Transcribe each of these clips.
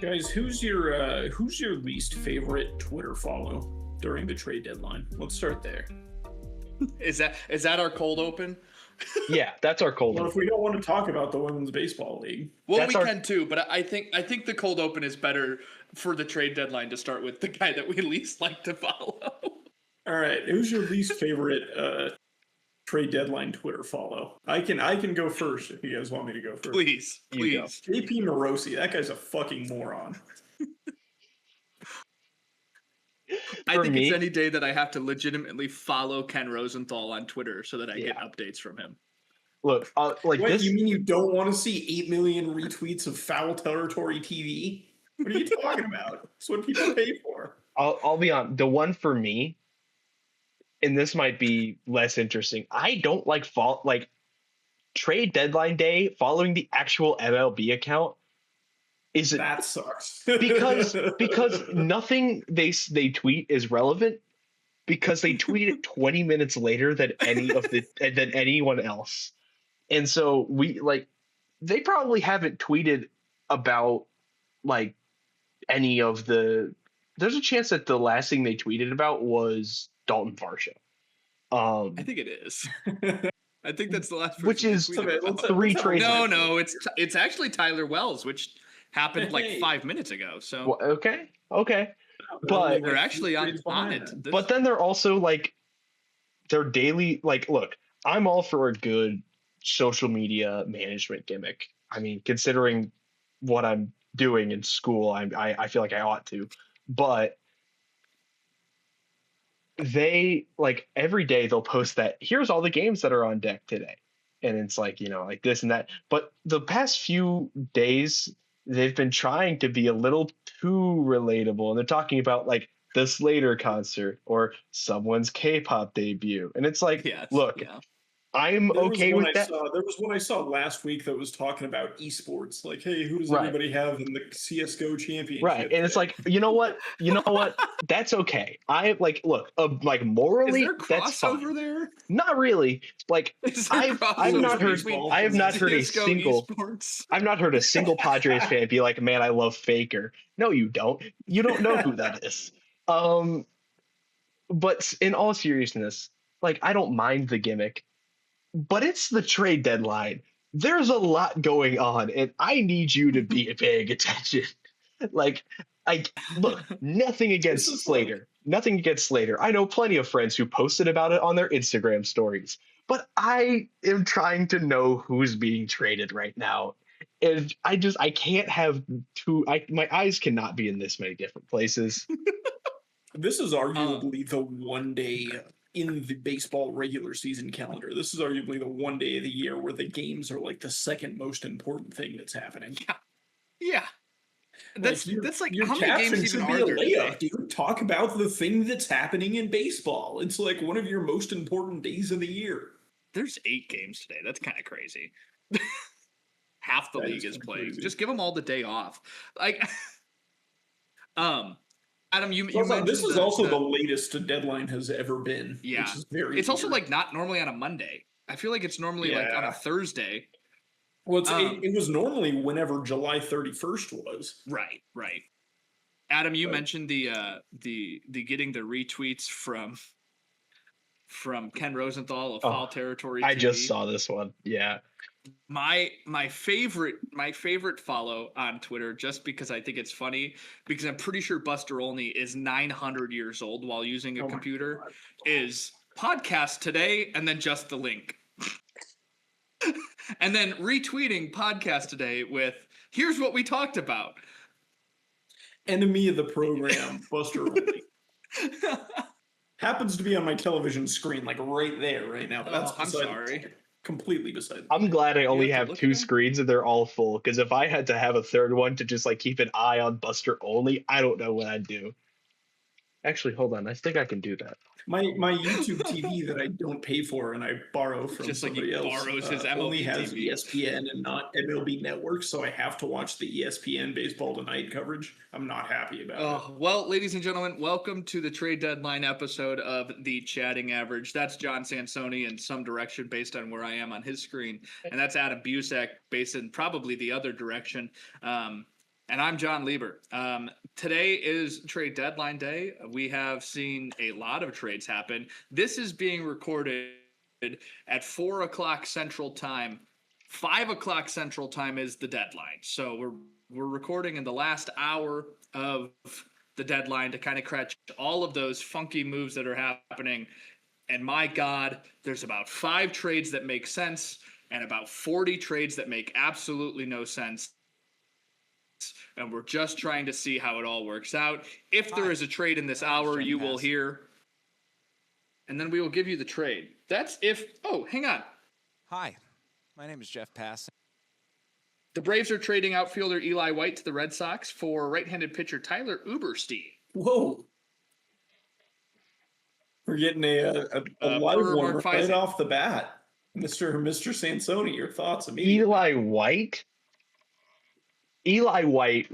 Guys, who's your least favorite Twitter follow during the trade deadline? Let's start there. Is that our cold open? Yeah, that's our cold Well, open. if we don't want to talk about the women's baseball league, Well, we can too, but I think the cold open is better for the trade deadline to start with the guy that we least like to follow. All right, who's your least favorite trade deadline Twitter follow? I can go first if you guys want me to go first. Please. JP Morosi, that guy's a fucking moron. I think it's any day that I have to legitimately follow Ken Rosenthal on Twitter so that I get updates from him. Look, You mean you don't want to see 8 million retweets of foul territory TV? What are you talking about? That's what people pay for. I'll be on the one for me, and this might be less interesting. I don't like trade deadline day following the actual MLB account. That sucks because nothing they tweet is relevant because they tweet it 20 minutes later than than anyone else. And so they probably haven't tweeted about any of there's a chance that the last thing they tweeted about was Dalton Varsho. I think it is. I think that's the last person which is three trades. No, it's actually Tyler Wells, which happened 5 minutes ago. So okay. But they're actually on it. But then they're also their daily look, I'm all for a good social media management gimmick. I mean, considering what I'm doing in school, I feel like I ought to. But they every day they'll post that here's all the games that are on deck today. And it's this and that. But the past few days they've been trying to be a little too relatable. And they're talking about the Slater concert or someone's K-pop debut. And it's I'm okay with that. There was one I saw last week that was talking about esports. Hey, who does everybody have in the CSGO championship? Right. And it's you know what? That's okay. I morally, is there that's fine. Crossover there? Not really. I have not heard a single Padres fan be like, man, I love Faker. No, you don't. You don't know who that is. But in all seriousness, I don't mind the gimmick. But it's the trade deadline. There's a lot going on, and I need you to be paying attention. Nothing against Slater. Nothing against Slater. I know plenty of friends who posted about it on their Instagram stories. But I am trying to know who's being traded right now. And I can't have my eyes cannot be in this many different places. This is arguably the one day in the baseball regular season calendar. This is arguably the one day of the year where the games are the second most important thing that's happening. Yeah. That's your how many games even are there? Dude, talk about the thing that's happening in baseball. It's one of your most important days of the year. There's 8 games today. That's kind of crazy. Half the league is playing. Crazy. Just give them all the day off. Adam, you mentioned this is also the latest a deadline has ever been. Yeah, which is very it's weird. also not normally on a Monday. I feel like it's normally on a Thursday. Well, it was normally whenever July 31st was. Right. Adam, you mentioned the getting the retweets from Ken Rosenthal of Foul Territory. I just saw this one. Yeah. My favorite follow on Twitter, just because I think it's funny, because I'm pretty sure Buster Olney is 900 years old while using a computer, is podcast today and then just the link. And then retweeting podcast today with here's what we talked about. Enemy of the program, Buster Olney. Happens to be on my television screen, right there, right now. But I'm sorry. Completely beside. I'm glad I only have 2 screens and they're all full. Because if I had to have a third one to just keep an eye on Buster Olney, I don't know what I'd do. Actually, hold on. I think I can do that. My YouTube TV that I don't pay for and I borrow from just somebody else borrows his MLB only has TV. ESPN and not MLB Network, so I have to watch the ESPN Baseball Tonight coverage. I'm not happy about it. Well, ladies and gentlemen, welcome to the trade deadline episode of the Chatting Average. That's John Sansoni in some direction based on where I am on his screen, and that's Adam Busak based in probably the other direction. And I'm John Lieber. Today is trade deadline day. We have seen a lot of trades happen. This is being recorded at 4 o'clock Central Time. 5 o'clock Central Time is the deadline. So we're recording in the last hour of the deadline to kind of catch all of those funky moves that are happening. And my God, there's about 5 trades that make sense and about 40 trades that make absolutely no sense. And we're just trying to see how it all works out. If there is a trade in this hour, you will hear. And then we will give you the trade. That's if. Oh, hang on. Hi, my name is Jeff Pass. The Braves are trading outfielder Eli White to the Red Sox for right-handed pitcher Tyler Uberstein. Whoa. We're getting a live one right off the bat. Mr. Sansoni, your thoughts immediately. Eli White? Eli White.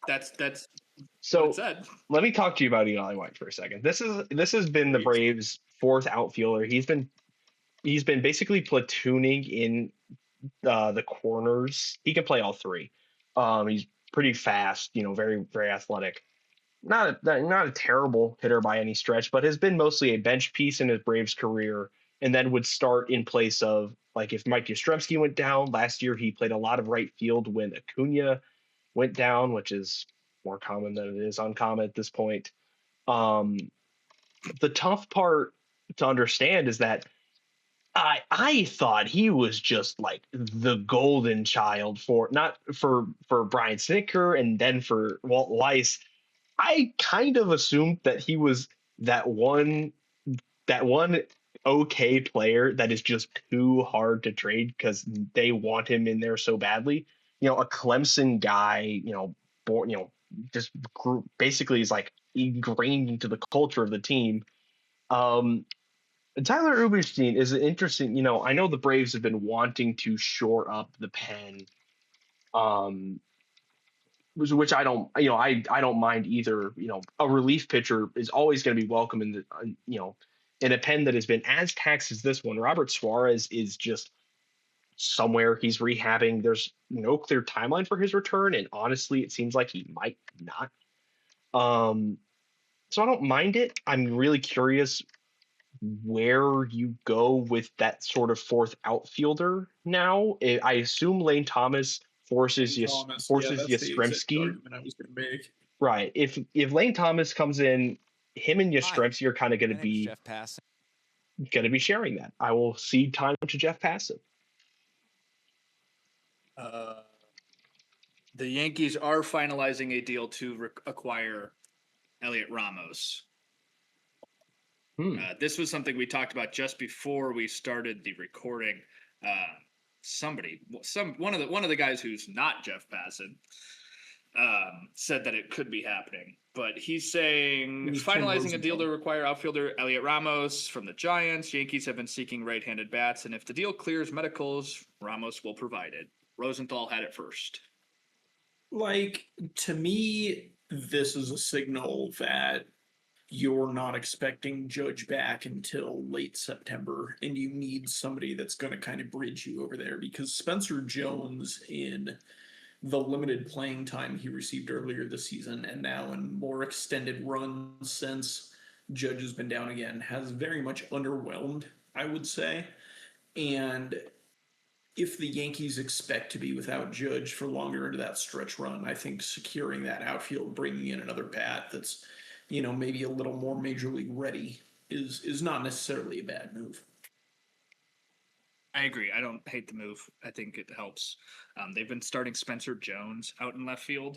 That's so what it said. Let me talk to you about Eli White for a second. This has been the Braves' 4th outfielder. He's been basically platooning in the corners. He can play all 3. He's pretty fast, very, very athletic. Not a terrible hitter by any stretch, but has been mostly a bench piece in his Braves career, and then would start in place of, like, if Mike Yastrzemski went down last year, he played a lot of right field when Acuna went down, which is more common than it is uncommon at this point. The tough part to understand is that I thought he was just like the golden child for Brian Snitker and then for Walt Weiss. I kind of assumed that he was that one okay player that is just too hard to trade because they want him in there so badly. A Clemson guy, born, just basically is like ingrained into the culture of the team. Tyler Uberstein is interesting. I know the Braves have been wanting to shore up the pen, which I don't, I don't mind either. A relief pitcher is always going to be welcome in the, in a pen that has been as taxed as this one. Robert Suarez is just somewhere. He's rehabbing. There's no clear timeline for his return, and honestly, it seems like he might not. So I don't mind it. I'm really curious where you go with that sort of 4th outfielder now. I assume Lane Thomas forces Yastrzemski. I was going to make. Right. If Lane Thomas comes in, him and Yastrzemski are kind of going to be sharing that. I will cede time to Jeff Passan. The Yankees are finalizing a deal to acquire Elliot Ramos. This was something we talked about just before we started the recording. One of the guys who's not Jeff Passan said that it could be happening, but he's saying finalizing a deal to acquire outfielder Elliot Ramos from the Giants. Yankees have been seeking right-handed bats, and if the deal clears medicals, Ramos will provide it. Rosenthal had it first. To me, this is a signal that you're not expecting Judge back until late September, and you need somebody that's going to kind of bridge you over there, because Spencer Jones, in the limited playing time he received earlier this season and now in more extended runs since Judge has been down again, has very much underwhelmed, I would say. And if the Yankees expect to be without Judge for longer into that stretch run, I think securing that outfield, bringing in another bat that's, maybe a little more major league ready is not necessarily a bad move. I agree. I don't hate the move. I think it helps. They've been starting Spencer Jones out in left field.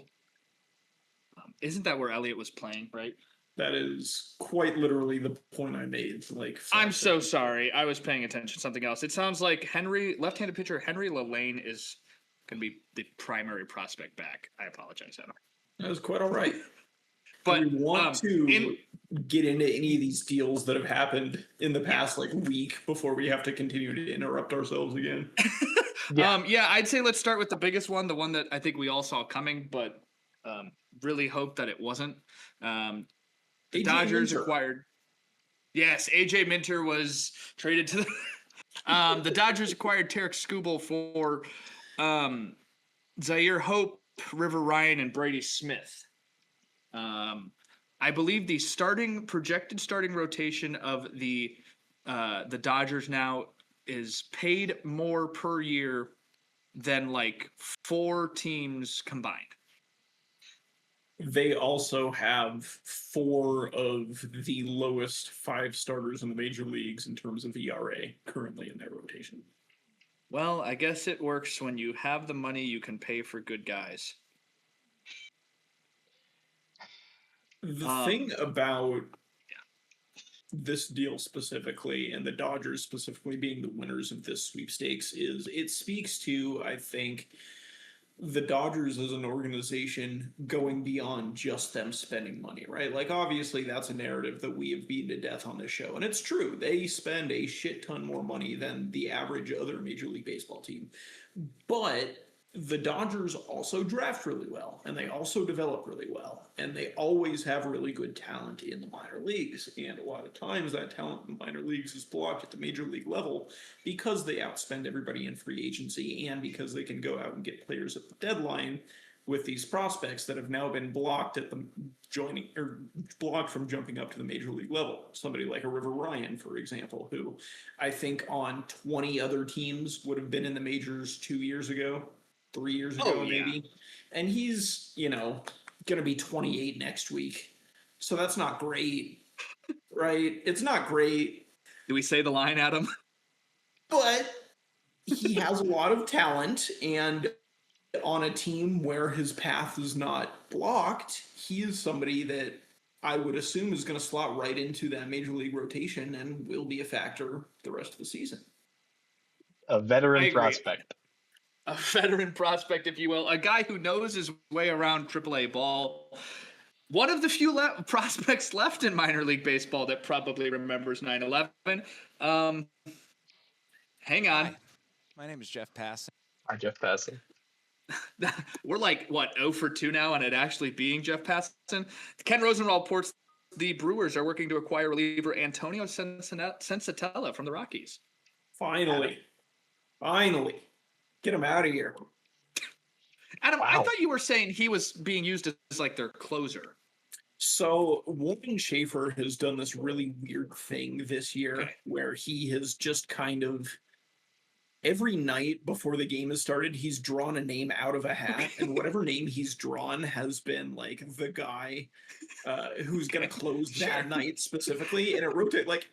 Isn't that where Elliott was playing, right? That is quite literally the point I made. I'm so sorry. I was paying attention to something else. It sounds like left-handed pitcher Henry Lalane is going to be the primary prospect back. I apologize, Adam. That was quite all right. But we want to get into any of these deals that have happened in the past week before we have to continue to interrupt ourselves again. I'd say let's start with the biggest one, the one that I think we all saw coming, but really hope that it wasn't. The Dodgers acquired. Yes, AJ Minter was traded to the. The Dodgers acquired Tarik Skubal for Zaire Hope River Ryan and Brady Smith. I believe the projected starting rotation of the Dodgers now is paid more per year than like 4 teams combined. They also have 4 of the lowest 5 starters in the major leagues in terms of ERA currently in their rotation. Well, I guess it works when you have the money you can pay for good guys. The thing about this deal specifically, and the Dodgers specifically being the winners of this sweepstakes, is it speaks to, I think, the Dodgers as an organization going beyond just them spending money, right? Like, obviously, that's a narrative that we have beaten to death on this show. And it's true. They spend a shit ton more money than the average other Major League Baseball team. But the Dodgers also draft really well, and they also develop really well, and they always have really good talent in the minor leagues. And a lot of times that talent in the minor leagues is blocked at the major league level because they outspend everybody in free agency and because they can go out and get players at the deadline with these prospects that have now been blocked at the blocked from jumping up to the major league level. Somebody like a River Ryan, for example, who I think on 20 other teams would have been in the majors 2 years ago. 3 years ago, maybe. And he's, going to be 28 next week. So that's not great, right? It's not great. Do we say the line, Adam? But he has a lot of talent, and on a team where his path is not blocked, he is somebody that I would assume is going to slot right into that major league rotation and will be a factor the rest of the season. A veteran prospect. A veteran prospect, if you will, a guy who knows his way around AAA ball. One of the few prospects left in minor league baseball that probably remembers 9/11. Hang on. Hi, my name is Jeff Passan. Hi, Jeff Passan. We're like, 0 for 2 now on it actually being Jeff Passan. Ken Rosenthal reports the Brewers are working to acquire reliever Antonio Sensatella from the Rockies. Finally. Get him out of here. Adam, wow. I thought you were saying he was being used as like their closer. So Warren Schaefer has done this really weird thing this year where he has just kind of every night before the game has started, he's drawn a name out of a hat, and whatever name he's drawn has been like the guy who's going to close that night specifically. And it rotates like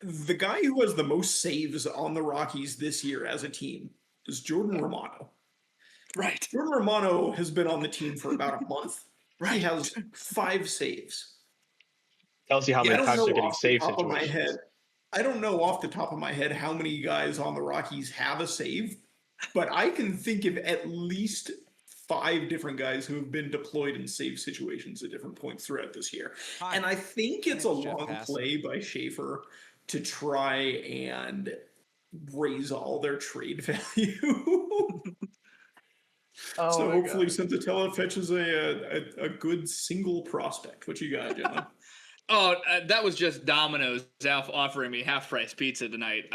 the guy who has the most saves on the Rockies this year as a team is Jordan Romano. Right. Jordan Romano has been on the team for about a month. He has 5 saves. Tells you how many times they're getting save situations. I don't know off the top of my head how many guys on the Rockies have a save, but I can think of at least 5 different guys who have been deployed in save situations at different points throughout this year. Hi. And I think it's a long play by Schaefer to try and raise all their trade value. So hopefully Sensatella fetches a good single prospect. What you got, John? That was just Domino's offering me half-price pizza tonight.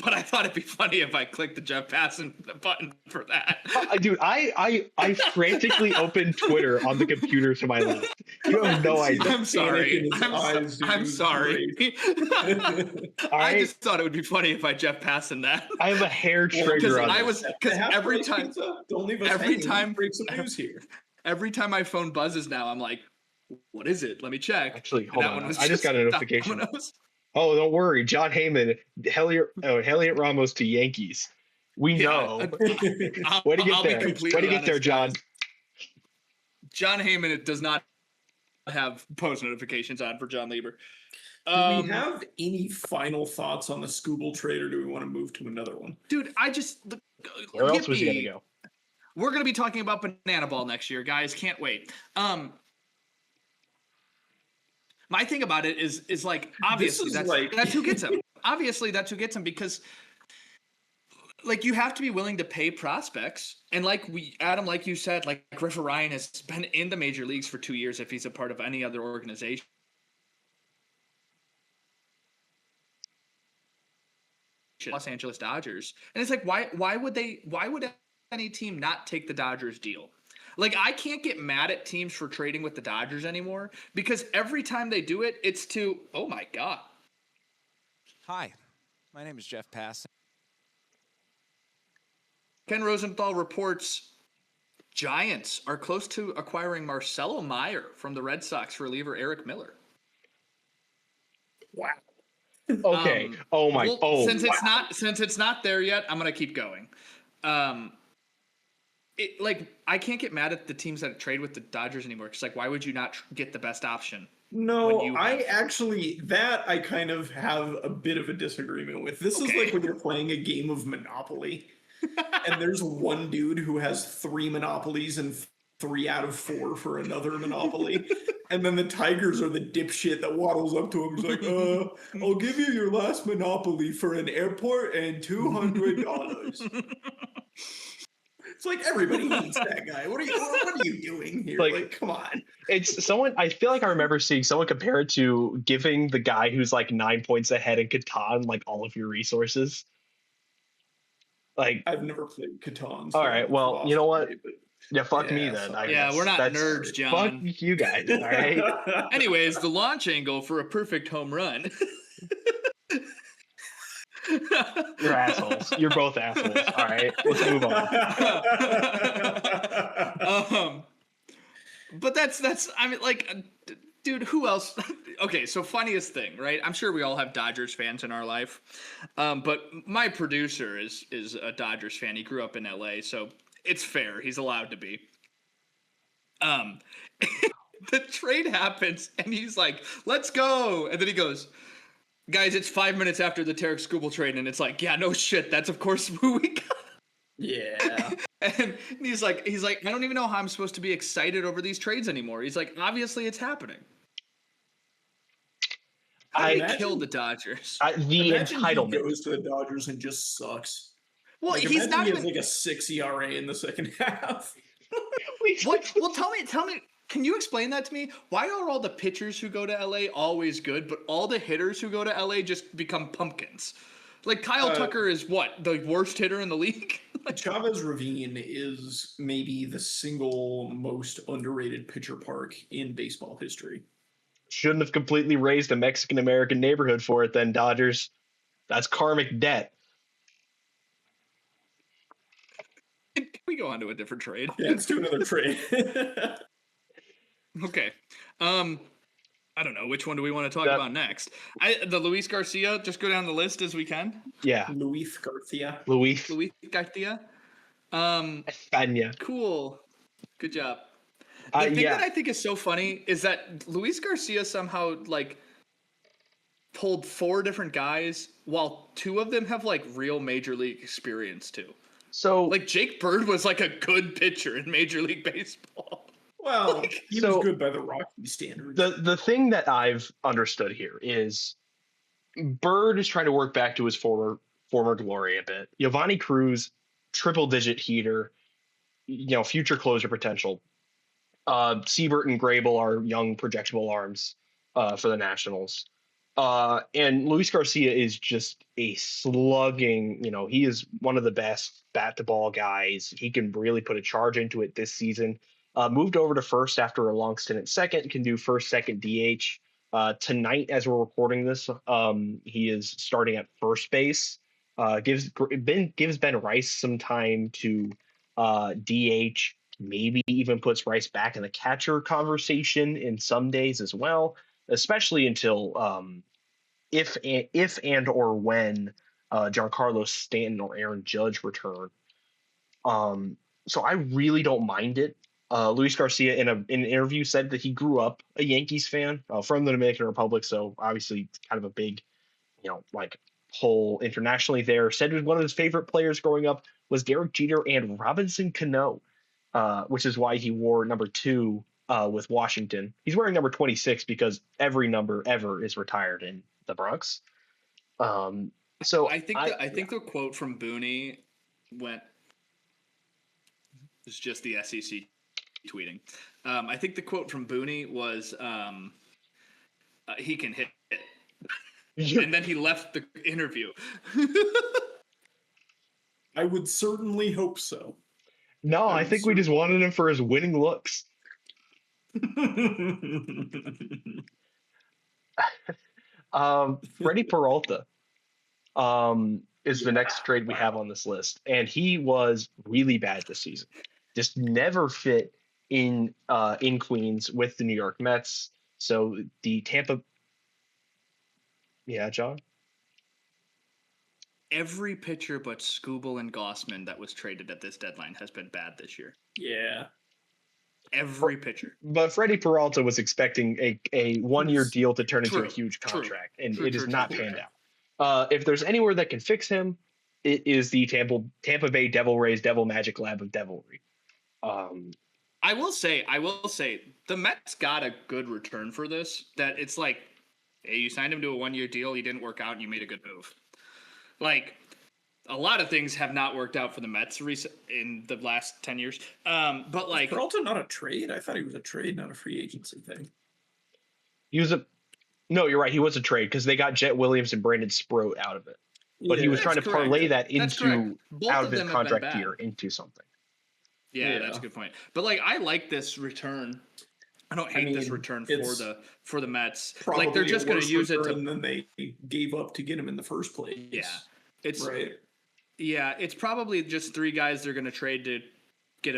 But I thought it'd be funny if I clicked the Jeff Passan button for that. Dude, I frantically opened Twitter on the computer to my left. You have no idea. I'm sorry. I'm sorry. I just thought it would be funny if I Jeff Passan that. I have a hair trigger on because every time, don't leave us every time, break some news here. Every time my phone buzzes now, I'm like, what is it? Let me check. Actually, hold on. I just got a notification. Oh, don't worry. John Heyman, Heliot Ramos to Yankees. We know. Way to get there. Way to get there, John. John Heyman does not have post notifications on for John Lieber. Do we have any final thoughts on the Skubal trade, or do we want to move to another one? Dude, where else was he going to go? We're going to be talking about Banana Ball next year, guys. Can't wait. My thing about it is like, obviously that's who gets him. Obviously that's who gets him because like you have to be willing to pay prospects. And like Adam, like you said, like River Ryan has been in the major leagues for 2 years if he's a part of any other organization. Los Angeles Dodgers. And it's like, why would any team not take the Dodgers deal. Like, I can't get mad at teams for trading with the Dodgers anymore because every time they do it, it's to, oh my God. Hi, my name is Jeff Pass. Ken Rosenthal reports Giants are close to acquiring Marcelo Meyer from the Red Sox reliever Eric Miller. Wow. Okay. Since it's not there yet, I'm gonna keep going. I can't get mad at the teams that trade with the Dodgers anymore. Because why would you not get the best option? No, I kind of have a bit of a disagreement with. This is like when you're playing a game of Monopoly, and there's one dude who has 3 Monopolies and 3 out of 4 for another Monopoly. And then the Tigers are the dipshit that waddles up to him. He's like, I'll give you your last Monopoly for an airport and $200. It's like everybody hates that guy. What are you doing here? Like, come on. It's someone. I feel like I remember seeing someone compare it to giving the guy who's like 9 points ahead in Catan like all of your resources. Like, I've never played Catan. So all right, well, you know what? Yeah, fuck me then. So, we're not nerds, John. Fuck you guys. All right. Anyways, the launch angle for a perfect home run. You're assholes. You're both assholes. All right, let's move on. But that's. I mean, like, dude, who else? Okay, so funniest thing, right? I'm sure we all have Dodgers fans in our life, but my producer is a Dodgers fan. He grew up in LA, so it's fair. He's allowed to be. The trade happens, and he's like, "Let's go," and then he goes, guys, it's 5 minutes after the Tarik Skubal trade, and it's like, yeah, no shit. That's of course who we got. Yeah. And he's like, I don't even know how I'm supposed to be excited over these trades anymore. He's like, obviously it's happening. I killed the Dodgers. The entitlement. He goes to the Dodgers and just sucks. Well, like, he's not even like a 6 ERA in the second half. What? Well, tell me. Can you explain that to me? Why are all the pitchers who go to LA always good, but all the hitters who go to LA just become pumpkins? Like Kyle Tucker is what, the worst hitter in the league? Chavez Ravine is maybe the single most underrated pitcher park in baseball history. Shouldn't have completely raised a Mexican American neighborhood for it then, Dodgers. That's karmic debt. Can we go on to a different trade? Yeah, let's do another trade. Okay. I don't know. Which one do we want to talk about next? The Luis Garcia, just go down the list as we can. Yeah. Luis Garcia. Luis Garcia. España. Cool. Good job. The thing that I think is so funny is that Luis Garcia somehow like pulled 4 different guys while 2 of them have like real major league experience too. So like Jake Bird was like a good pitcher in Major League Baseball. Well, he was good by the Rocky standards. The thing that I've understood here is Bird is trying to work back to his former glory a bit. Giovanni Cruz, triple-digit heater, future closer potential. Siebert and Grable are young projectable arms for the Nationals. And Luis Garcia is just a slugging, he is one of the best bat-to-ball guys. He can really put a charge into it this season. Moved over to first after a long stint at second, can do first, second DH. Tonight, as we're recording this, he is starting at first base. Gives Ben Rice some time to DH, maybe even puts Rice back in the catcher conversation in some days as well, especially until if and or when Giancarlo Stanton or Aaron Judge return. So I really don't mind it. Luis Garcia in an interview said that he grew up a Yankees fan from the Dominican Republic, so obviously kind of a big, pull internationally there. Said one of his favorite players growing up was Derek Jeter and Robinson Cano, which is why he wore number 2 with Washington. He's wearing number 26 because every number ever is retired in the Bronx. So I think the quote from Booney went. It's just the SEC tweeting. I think the quote from Booney was, he can hit it. And then he left the interview. I would certainly hope so. No, I think we just wanted him for his winning looks. Freddie Peralta is the next trade we have on this list, and he was really bad this season. Just never fit in Queens with the New York Mets. So the Tampa, yeah, John. Every pitcher but Skubal and Gossman that was traded at this deadline has been bad this year. Yeah. Every pitcher. But Freddie Peralta was expecting a 1-year deal to turn into a huge contract, and it is not panned out. If there's anywhere that can fix him, it is the Tampa Bay Devil Rays Devil Magic Lab of Devilry. I will say, the Mets got a good return for this. That it's like, hey, you signed him to a 1-year deal, he didn't work out, and you made a good move. Like, a lot of things have not worked out for the Mets in the last 10 years. But like, Peralta not a trade. I thought he was a trade, not a free agency thing. No, you're right. He was a trade because they got Jet Williams and Brandon Sproat out of it. But he was trying to parlay that into out of his contract year into something. Yeah, that's a good point. But like, I like this return. I don't hate this return for the Mets. Like, they're just going to use it and then they gave up to get him in the first place. Yeah, it's right. Yeah, it's probably just 3 guys they're going to trade to get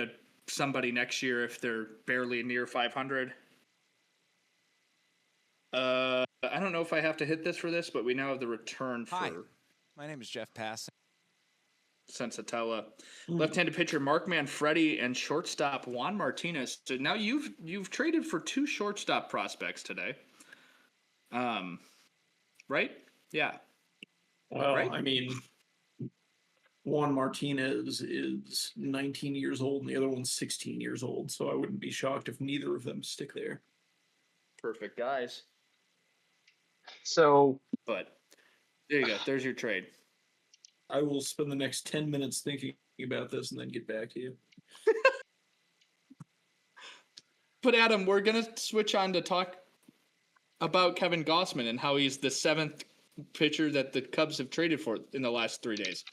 somebody next year if they're barely near 500. I don't know if I have to hit this for this, but we now have the return for. Hi, my name is Jeff Pass. Sensatella, left-handed pitcher Mark Manfredi, and shortstop Juan Martinez. So now you've traded for 2 shortstop prospects today. Right? Yeah. Well, right? I mean, Juan Martinez is 19 years old and the other one's 16 years old, so I wouldn't be shocked if neither of them stick there. Perfect guys. So, but there you go. There's your trade. I will spend the next 10 minutes thinking about this and then get back to you. But Adam, we're going to switch on to talk about Kevin Gossman and how he's the 7th pitcher that the Cubs have traded for in the last 3 days.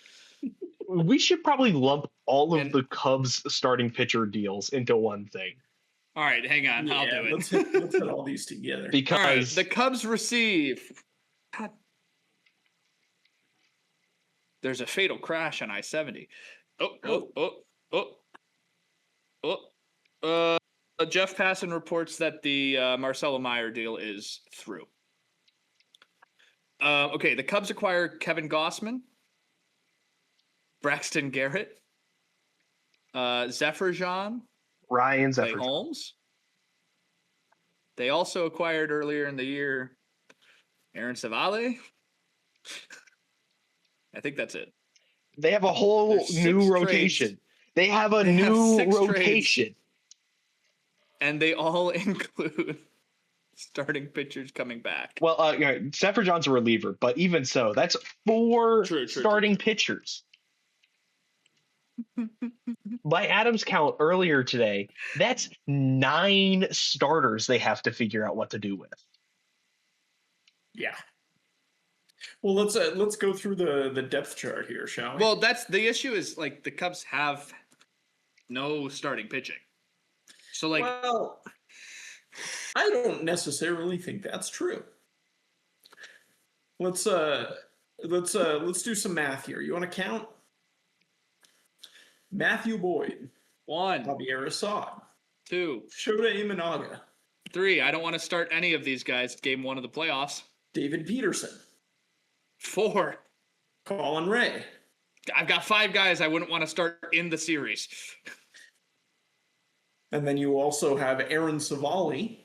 We should probably lump all of the Cubs starting pitcher deals into one thing. All right, hang on. I'll do it. Let's hit all these together. Because all right, the Cubs receive. God. There's a fatal crash on I-70. Jeff Passan reports that the Marcelo Meyer deal is through. Okay, the Cubs acquire Kevin Gossman, Braxton Garrett, Zephyr-John, Ryan Clay Holmes. They also acquired earlier in the year Aaron Savale. I think that's it. They have a whole new rotation. They have a new rotation. Trades, and they all include starting pitchers coming back. Well, Zephyr-John's a reliever, but even so, that's 4 starting pitchers. By Adam's count earlier today, that's 9 starters they have to figure out what to do with. Yeah. Well, let's go through the depth chart here, shall we? Well, that's the issue. Is like the Cubs have no starting pitching, so like. Well, I don't necessarily think that's true. Let's do some math here. You want to count? Matthew Boyd, 1, Javier Assad, 2, Shota Imanaga, 3. I don't want to start any of these guys. Game 1 of the playoffs. David Peterson, 4. Colin Ray. I've got 5 guys I wouldn't want to start in the series. And then you also have Aaron Savale,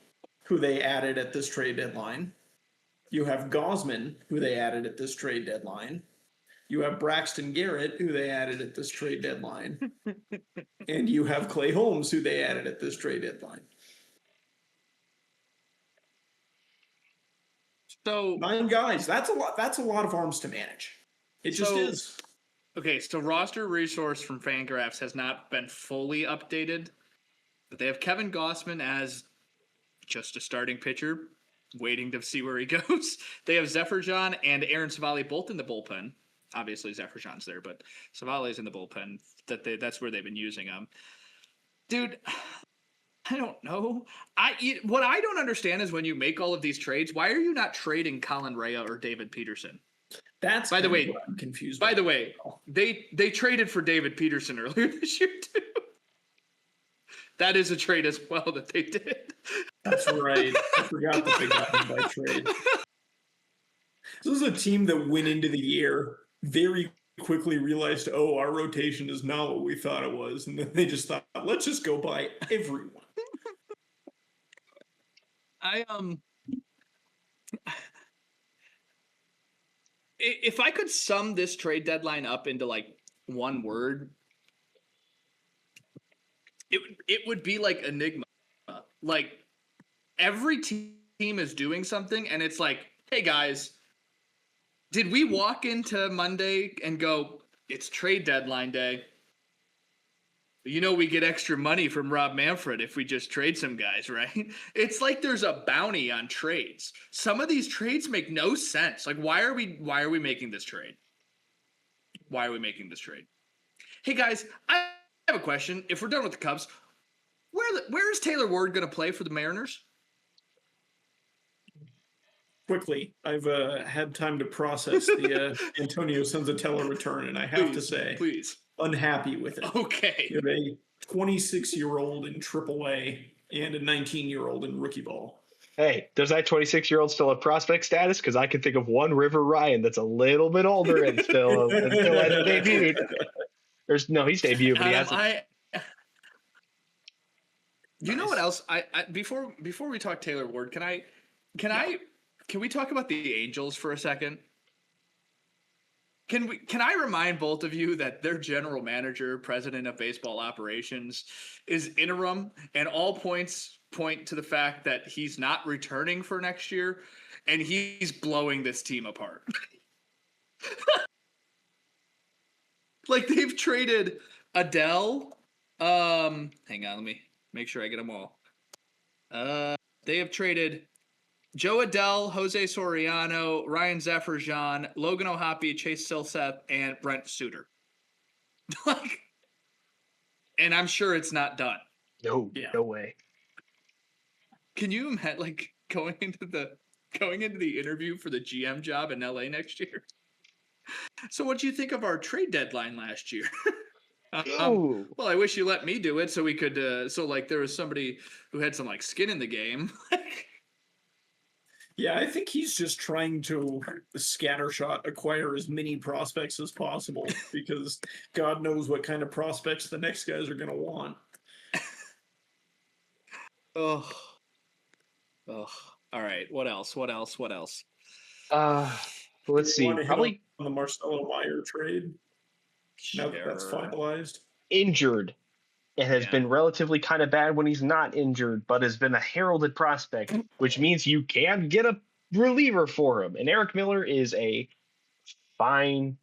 who they added at this trade deadline. You have Gossman, who they added at this trade deadline. You have Braxton Garrett, who they added at this trade deadline. And you have Clay Holmes, who they added at this trade deadline. So 9 guys. That's a lot. That's a lot of arms to manage. It just is. Okay, so roster resource from Fangraphs has not been fully updated, but they have Kevin Gossman as just a starting pitcher, waiting to see where he goes. They have Zephyr-John and Aaron Savale both in the bullpen. obviously Zephyr-John's there, but Savale's in the bullpen. That's where they've been using him. Dude, I don't know. What I don't understand is when you make all of these trades, why are you not trading Colin Rea or David Peterson? That's By the way, what I'm confused. By the way, they traded for David Peterson earlier this year too. That is a trade as well that they did. That's right. I forgot that they got him by trade. This is a team that went into the year very quickly realized, oh, our rotation is not what we thought it was, and then they just thought, let's just go buy everyone. If I could sum this trade deadline up into like one word, it would be like enigma. Like every team is doing something, and it's like, hey guys, did we walk into Monday and go, it's trade deadline day? You know, we get extra money from Rob Manfred if we just trade some guys, right? It's like there's a bounty on trades. Some of these trades make no sense. Like, why are we making this trade? Why are we making this trade? Hey guys, I have a question. If we're done with the Cubs, where is Taylor Ward going to play for the Mariners? Quickly, I've had time to process the Antonio Senzatella return, and I have to say, please, unhappy with it. Okay. You have a 26-year-old in AAA and a 19-year-old in rookie ball. Hey, does that 26-year-old still have prospect status? Because I can think of one River Ryan that's a little bit older and still hasn't debuted. He's debuted, but he hasn't. You know what else? I before we talk Taylor Ward, can we talk about the Angels for a second? Can I remind both of you that their general manager, president of baseball operations, is interim, and all points point to the fact that he's not returning for next year, and he's blowing this team apart. Like they've traded Adele. Hang on, let me make sure I get them all. They have traded Joe Adele, Jose Soriano, Ryan Zephyr-John, Logan O'Hoppe, Chase Silseth, and Brent Suter. And I'm sure it's not done. No way. Can you imagine going into the interview for the GM job in LA next year? So what do you think of our trade deadline last year? Well, I wish you let me do it so we could there was somebody who had some skin in the game. Yeah, I think he's just trying to scattershot acquire as many prospects as possible because God knows what kind of prospects the next guys are going to want. Oh. All right. What else? Let's see. Probably on the Marcelo Meyer trade. Now that that's finalized. Injured. It has been relatively kind of bad when he's not injured, but has been a heralded prospect, which means you can get a reliever for him. And Eric Miller is a fine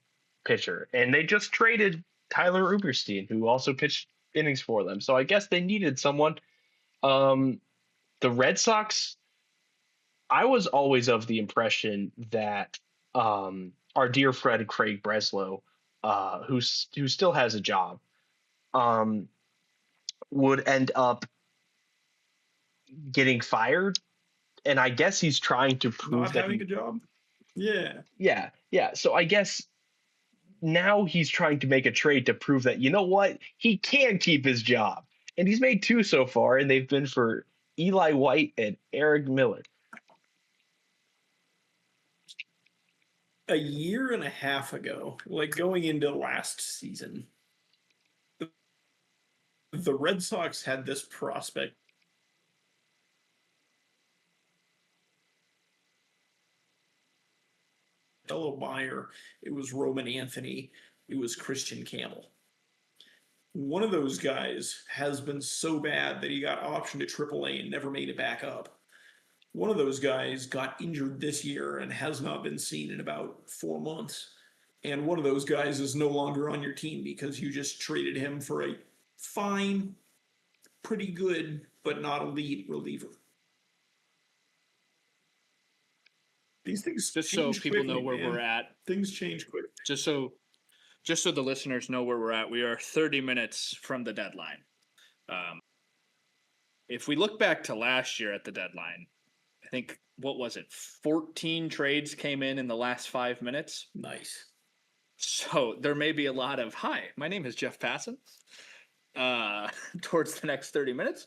pitcher. And they just traded Tyler Uberstein, who also pitched innings for them. So I guess they needed someone. The Red Sox, I was always of the impression that our dear friend Craig Breslow, who still has a job, would end up getting fired, and I guess he's trying to prove not having a job. Yeah. So I guess now he's trying to make a trade to prove that, you know what, he can keep his job, and he's made two so far, and they've been for Eli White and Eric Miller. A year and a half ago, going into last season, the Red Sox had this prospect. Fellow Meyer, it was Roman Anthony, it was Christian Campbell. One of those guys has been so bad that he got optioned to AAA and never made it back up. One of those guys got injured this year and has not been seen in about 4 months. And one of those guys is no longer on your team because you just traded him for a fine, pretty good, but not elite reliever. These things Just so change people know quickly, where man. we're at. Things change quick. Just so the listeners know where we're at. We are 30 minutes from the deadline. If we look back to last year at the deadline, I think, what was it? 14 trades came in the last 5 minutes. Nice. So there may be a lot of, hi, my name is Jeff Passan, towards the next 30 minutes.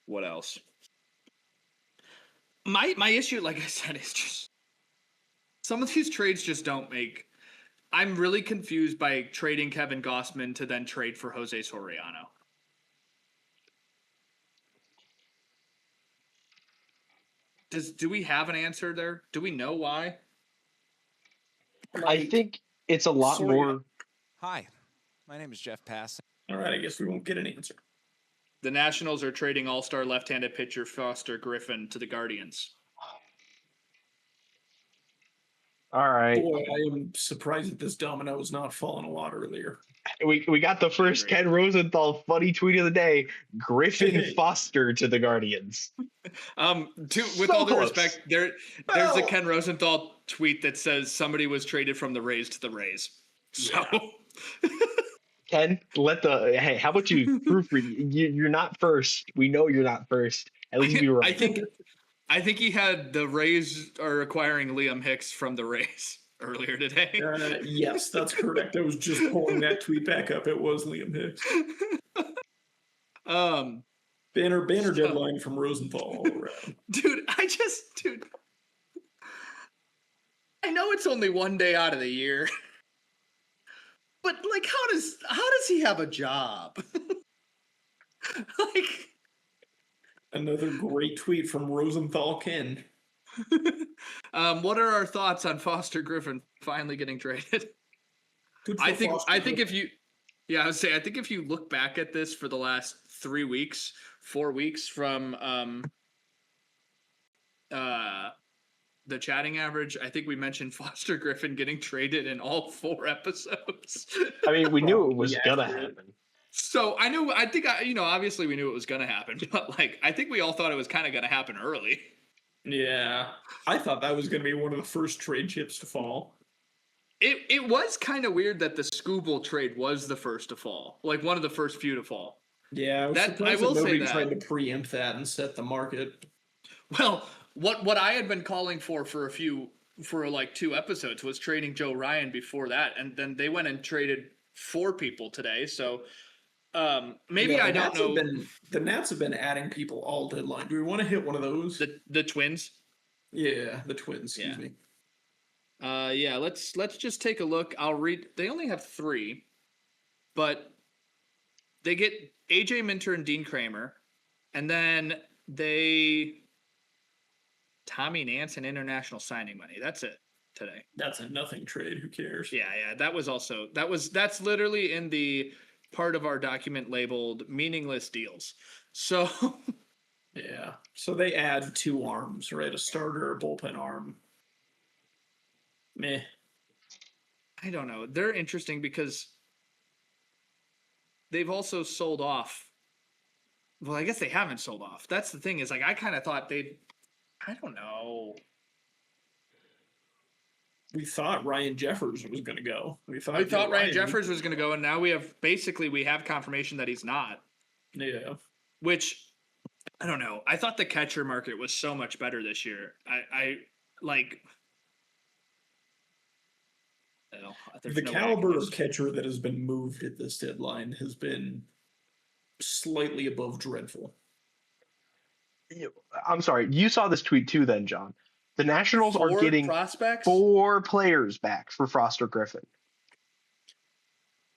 What else? My issue, like I said, is just some of these trades just don't make. I'm really confused by trading Kevin Gossman to then trade for Jose Soriano. Do we have an answer there? Do we know why? I think it's a lot more. Hi, my name is Jeff Passan. All right, I guess we won't get an answer. The Nationals are trading all-star left-handed pitcher Foster Griffin to the Guardians. All right. Boy, I am surprised that this domino was not falling a lot earlier. We got the first agree. Ken Rosenthal funny tweet of the day. Griffin Foster to the Guardians. With So all due close. respect, there's a Ken Rosenthal tweet that says somebody was traded from the Rays to the Rays. So Ken, hey, how about you proofread? You're not first. We know you're not first. At least be right. I think he had the Rays are acquiring Liam Hicks from the Rays earlier today. Yes, that's correct. I was just pulling that tweet back up. It was Liam Hicks. Banner deadline from Rosenthal all around. Dude, I know it's only one day out of the year. But like how does he have a job? Like another great tweet from Rosenthal Ken. What are our thoughts on Foster Griffin finally getting traded? I think if you look back at this for the last 4 weeks from the chatting average, I think we mentioned Foster Griffin getting traded in all 4 episodes. I mean, we knew it was gonna happen. So obviously we knew it was gonna happen, but like I think we all thought it was kind of gonna happen early. Yeah, I thought that was going to be one of the first trade chips to fall. It was kind of weird that the Skubal trade was the first to fall, like one of the first few to fall. Yeah, I will say that nobody tried to preempt that and set the market. Well, what I had been calling for like 2 episodes was trading Joe Ryan before that, and then they went and traded 4 people today. So maybe I don't know. The Nats have been adding people all deadline. Do we want to hit one of those? The Twins. Yeah, the Twins. Excuse me. Yeah. Let's just take a look. I'll read. They only have 3, but they get AJ Minter and Dean Kramer, and then Tommy Nance and international signing money. That's it today. That's a nothing trade. Who cares? Yeah. That's literally in the part of our document labeled meaningless deals. So yeah. So they add 2 arms, right? A starter, a bullpen arm. Meh. I don't know. They're interesting because they've also sold off. Well, I guess they haven't sold off. That's the thing is like I kind of thought I don't know. We thought Ryan Jeffers was going to go. We thought Ryan Jeffers was going to go, and now we have confirmation that he's not. Yeah. Which, I don't know. I thought the catcher market was so much better this year. The caliber of catcher that has been moved at this deadline has been slightly above dreadful. I'm sorry. You saw this tweet too then, John. The Nationals are getting prospects? 4 players back for Foster Griffin.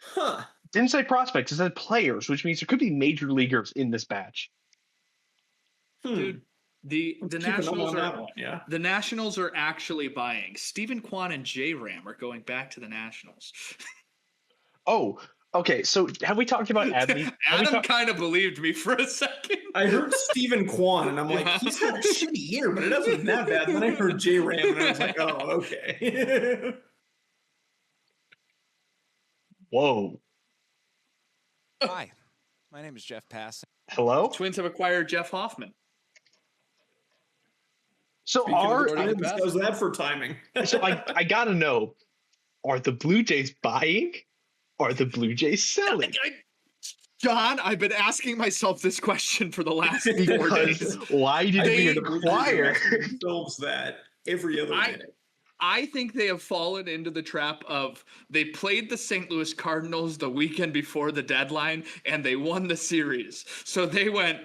Huh. Didn't say prospects, it said players, which means there could be major leaguers in this batch. Dude, the Nationals the Nationals are actually buying. Stephen Kwan and J-Ram are going back to the Nationals. Oh, okay. So have we talked about Adley? Adam kind of believed me for a second. I heard Stephen Kwan, and I'm like, he's got a shitty year, but it doesn't that bad. And then I heard J-Ram, and I was like, oh, okay. Whoa. Hi, my name is Jeff Passan. Hello? Twins have acquired Jeff Hoffman. So Speaking of are the Twins, How's that for timing? so I gotta know, are the Blue Jays buying? Are the Blue Jays selling? John, I've been asking myself this question for the last 4 Because days. why did we They- acquire? themselves that every other minute. I think they have fallen into the trap of they played the St. Louis Cardinals the weekend before the deadline and they won the series. So they went,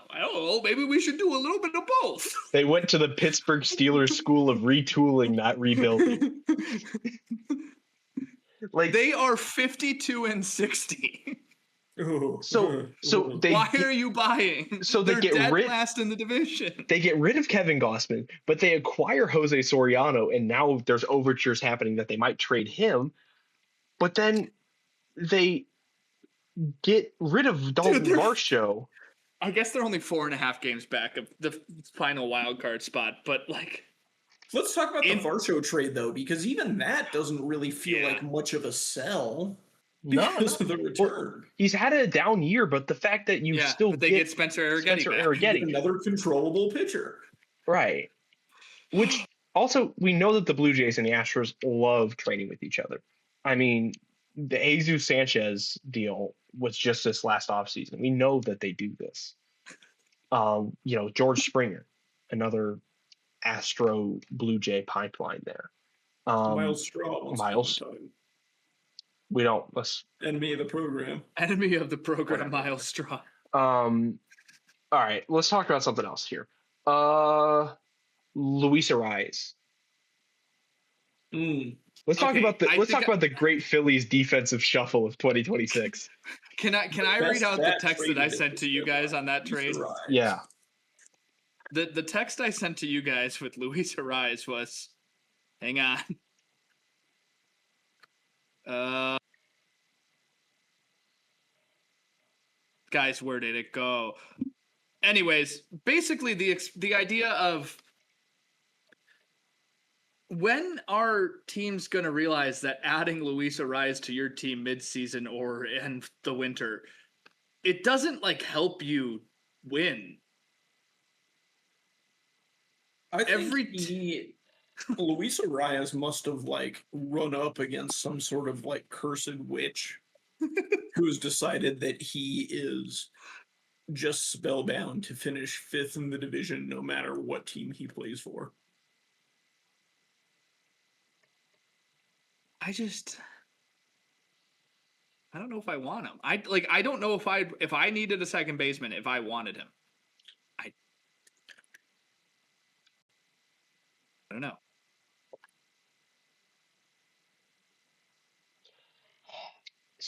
I don't know, maybe we should do a little bit of both. They went to the Pittsburgh Steelers school of retooling, not rebuilding. Like They are 52-60. so they Why are you buying? So they They're get dead rid- last in the division. they get rid of Kevin Gossman, but they acquire Jose Soriano, and now there's overtures happening that they might trade him. But then they get rid of Dalton they're- Varsho. I guess they're only 4.5 games back of the final wild card spot, but like Let's talk about the Varsho trade though, because even that doesn't really feel Yeah. like much of a sell No, because of the return. he's had a down year, but the fact that you still but they get Spencer Arrighetti Spencer back. Arrighetti. Another controllable pitcher. Right. Which also, we know that the Blue Jays and the Astros love trading with each other. I mean, the Jesus Sanchez deal was just this last offseason. We know that they do this. George Springer, another Astro Blue Jay pipeline there. Miles Straw. once Miles. upon a time. We don't. Let's. Enemy of the program. Enemy of the program, Miles Straw. All right. Let's talk about something else here. Luis Arraez. Let's talk Okay, about the I let's think talk about the great Phillies defensive shuffle of 2026. Can I read out the That text trade that I is sent to you guys on that trade? Right. Yeah. The text I sent to you guys with Luis Arraez was, hang on. Guys, where did it go? Anyways, basically the idea of when are teams going to realize that adding Luis Arraez to your team mid-season or in the winter, it doesn't like help you win. I think Every Luis Arraez must have like run up against some sort of like cursed witch who's decided that he is just spellbound to finish 5th in the division no matter what team he plays for. I don't know if I want him. I don't know if I needed a second baseman, if I wanted him. I don't know.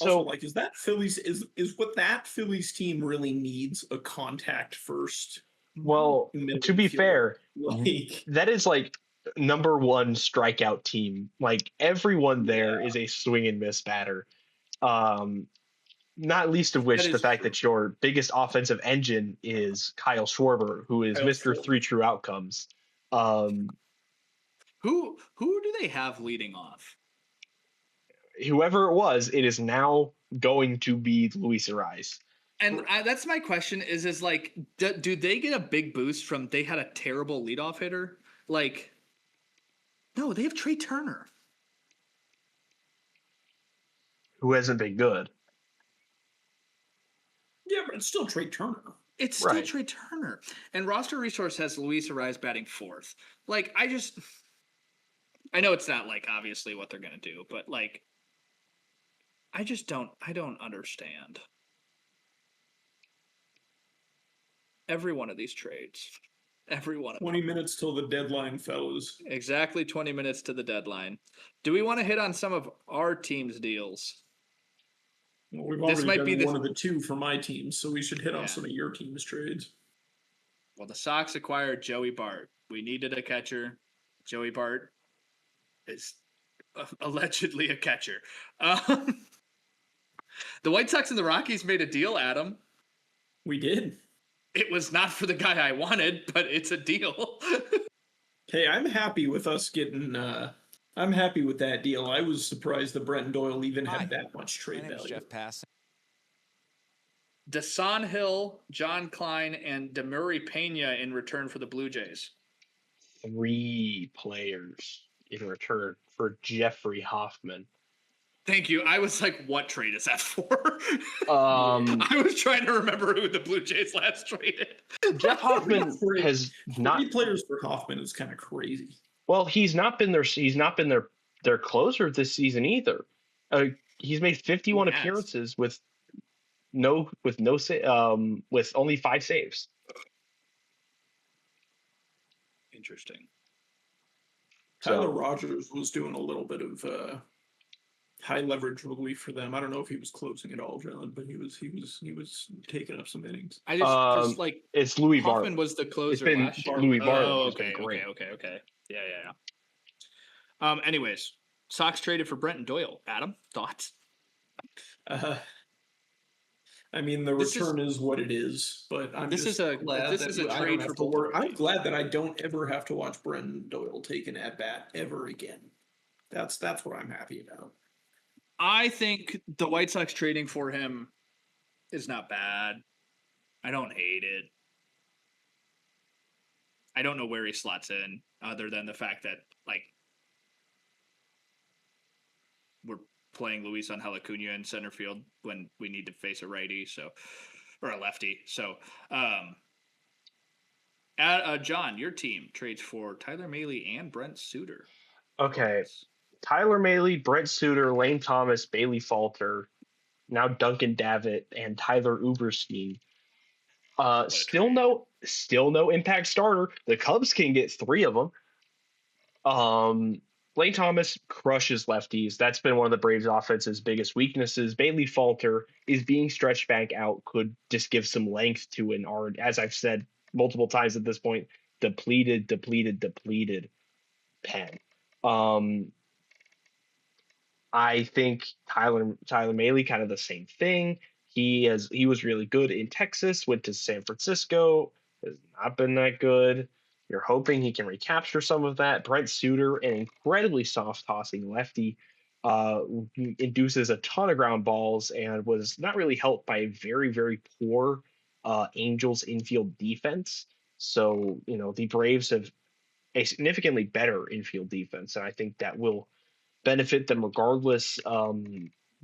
Also, So like, is what that Phillies team really needs a contact first? well, middle to be infielder? fair, Like, that is like number one strikeout team. Like everyone there is a swing and miss batter. Not least of which That the is fact true. that your biggest offensive engine is Kyle Schwarber, who is Kyle Mr. Schwarber. 3 True Outcomes. Who do they have leading off? Whoever it was, it is now going to be Luis Arraez. And that's my question is like, do they get a big boost from they had a terrible leadoff hitter? Like, no, they have Trey Turner. Who hasn't been good. yeah, but it's still Trey Turner. It's still Right. Trey Turner. And Roster Resource has Luis Arraez batting 4th. Like, I know it's not like obviously what they're gonna do, but like I don't understand. Every one of these trades. Every one of them. 20 minutes till the deadline, fellas. Exactly 20 minutes to the deadline. Do we want to hit on some of our team's deals? Well, we've This already might done be the- one of the two for my team, so we should hit Yeah. on some of your team's trades. Well, the Sox acquired Joey Bart. We needed a catcher. Joey Bart is allegedly a catcher. The White Sox and the Rockies made a deal, Adam. We did. It was not for the guy I wanted, but it's a deal. Hey, I'm happy with us getting. I'm happy with that deal. I was surprised that Brenton Doyle even Hi. had that much My trade name is value. Jeff Pass. Desan Hill, John Klein, and Demurray Pena in return for the Blue Jays. 3 players in return for Jeffrey Hoffman. Thank you. I was like, what trade is that for? Um, I was trying to remember who the Blue Jays last traded. Jeff Hoffman has not. 3 players for Hoffman is kind of crazy. Well, he's not been their closer this season either. He's made 51 Yes. appearances with only 5 saves. Interesting. Tyler Rogers was doing a little bit of high leverage relief for them. I don't know if he was closing at all, John, but he was taking up some innings. I just like It's Louis Hoffman Barton. was the closer been last year. Louis Barton Oh, who's been okay, great. okay. Yeah. Anyways, Sox traded for Brenton Doyle. Adam, thoughts? I mean, the return is what it is, but I'm This just is a glad this that is a I don't trade have for to worry. both. I'm glad that I don't ever have to watch Brendan Doyle take an at bat ever again. That's what I'm happy about. I think the White Sox trading for him is not bad. I don't hate it. I don't know where he slots in, other than the fact that like we're playing Luis Acuna in center field when we need to face a righty, or a lefty. So, John, your team trades for Tyler Mahle and Brent Suter. Okay. Tyler Mahle, Brent Suter, Lane Thomas, Bailey Falter, now Duncan Davitt, and Tyler Uberstein. Still no impact starter. The Cubs can get 3 of them. Lane Thomas crushes lefties. That's been one of the Braves' offense's biggest weaknesses. Bailey Falter is being stretched back out, could just give some length to an already, as I've said multiple times at this point, depleted pen. I think Tyler Mahle, kind of the same thing. He was really good in Texas, went to San Francisco, has not been that good. You're hoping he can recapture some of that. Brent Suter, an incredibly soft tossing lefty, induces a ton of ground balls and was not really helped by a very, very poor Angels infield defense. So, the Braves have a significantly better infield defense, and I think that will benefit them regardless.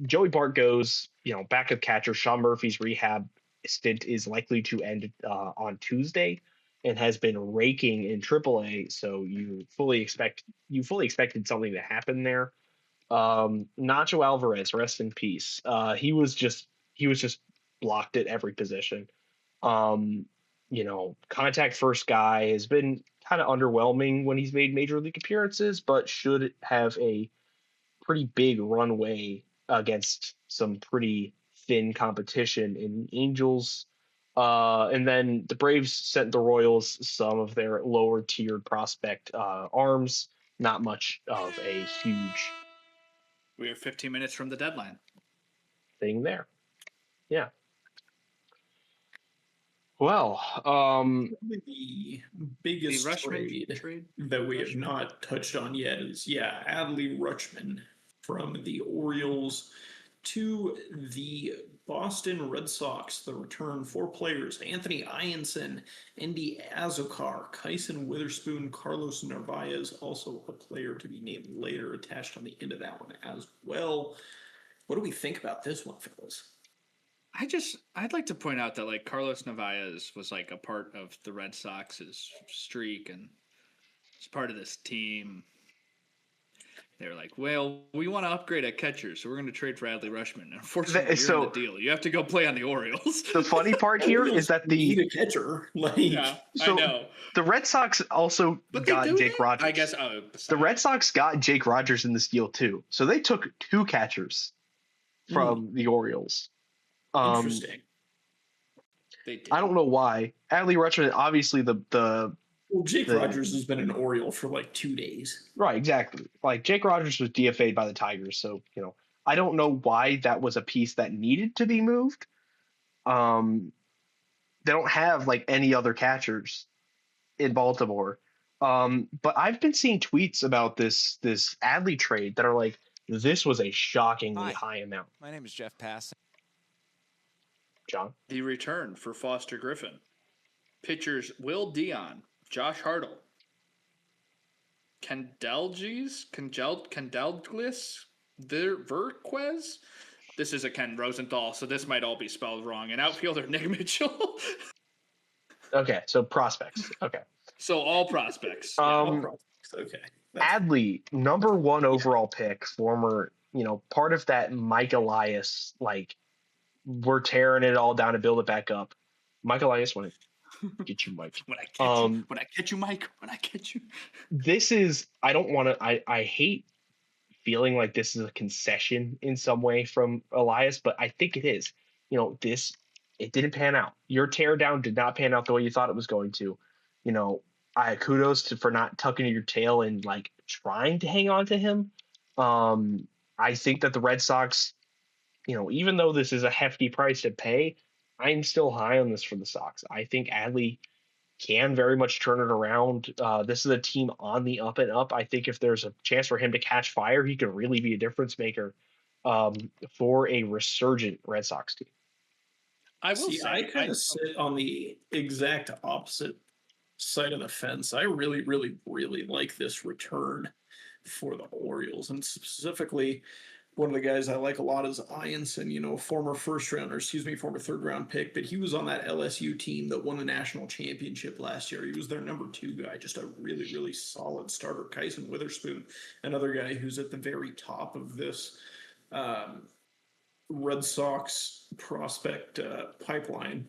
Joey Bart goes, backup catcher. Sean Murphy's rehab stint is likely to end on Tuesday, and has been raking in AAA. So you fully expected something to happen there. Nacho Alvarez, rest in peace. He was just blocked at every position. Contact first guy has been kind of underwhelming when he's made major league appearances, but should have a pretty big runway against some pretty thin competition in Angels. And then the Braves sent the Royals some of their lower tiered prospect arms. Not much of a huge We are 15 minutes from the deadline. thing there. Yeah. Well, Probably the biggest Rutschman trade that we have not touched on yet is Adley Rutschman from the Orioles to the Boston Red Sox. The return 4 players: Anthony Ianson, Andy Azokar, Kyson Witherspoon, Carlos Narvaez, also a player to be named later, attached on the end of that one as well. What do we think about this one, fellas? I'd like to point out that like Carlos Narvaez was like a part of the Red Sox's streak and it's part of this team. They were like, well, we want to upgrade at catcher, so we're going to trade for Adley Rutschman. Unfortunately, you're in the deal. You have to go play on the Orioles. The funny part here is that need a catcher. I know. The Red Sox also got Jake Rogers. I guess. The Red Sox got Jake Rogers in this deal too, so they took 2 catchers from the Orioles. Interesting. They did. I don't know why. Adley Rutschman, obviously Jake Rogers has been an Oriole for like 2 days. Right, exactly. Like Jake Rogers was DFA'd by the Tigers, so I don't know why that was a piece that needed to be moved. They don't have like any other catchers in Baltimore. But I've been seeing tweets about this Adley trade that are like, this was a shockingly high amount. My name is Jeff Pass. John? The return for Foster Griffin. Pitchers Will Dion, Josh Hartle, Candelglis, Verquez. This is a Ken Rosenthal, so this might all be spelled wrong. And outfielder Nick Mitchell. Okay, so prospects. Okay. So all prospects. All prospects. Okay. Adley, number 1 overall pick, former, part of that Mike Elias, like, we're tearing it all down to build it back up. Mike Elias, when I get you, Mike. When I catch you, Mike. When I catch you. This is, I don't want to, I hate feeling like this is a concession in some way from Elias, but I think it is. It didn't pan out. Your teardown did not pan out the way you thought it was going to. I kudos for not tucking your tail and like trying to hang on to him. I think that the Red Sox, even though this is a hefty price to pay, I'm still high on this for the Sox. I think Adley can very much turn it around. This is a team on the up and up. I think if there's a chance for him to catch fire, he could really be a difference maker for a resurgent Red Sox team. I will say, I kind of sit on the exact opposite side of the fence. I really, really, really like this return for the Orioles, and specifically one of the guys I like a lot is Ianson, former former third round pick, but he was on that LSU team that won the national championship last year. He was their number 2 guy, just a really, really solid starter. Kyson Witherspoon, another guy who's at the very top of this Red Sox prospect pipeline.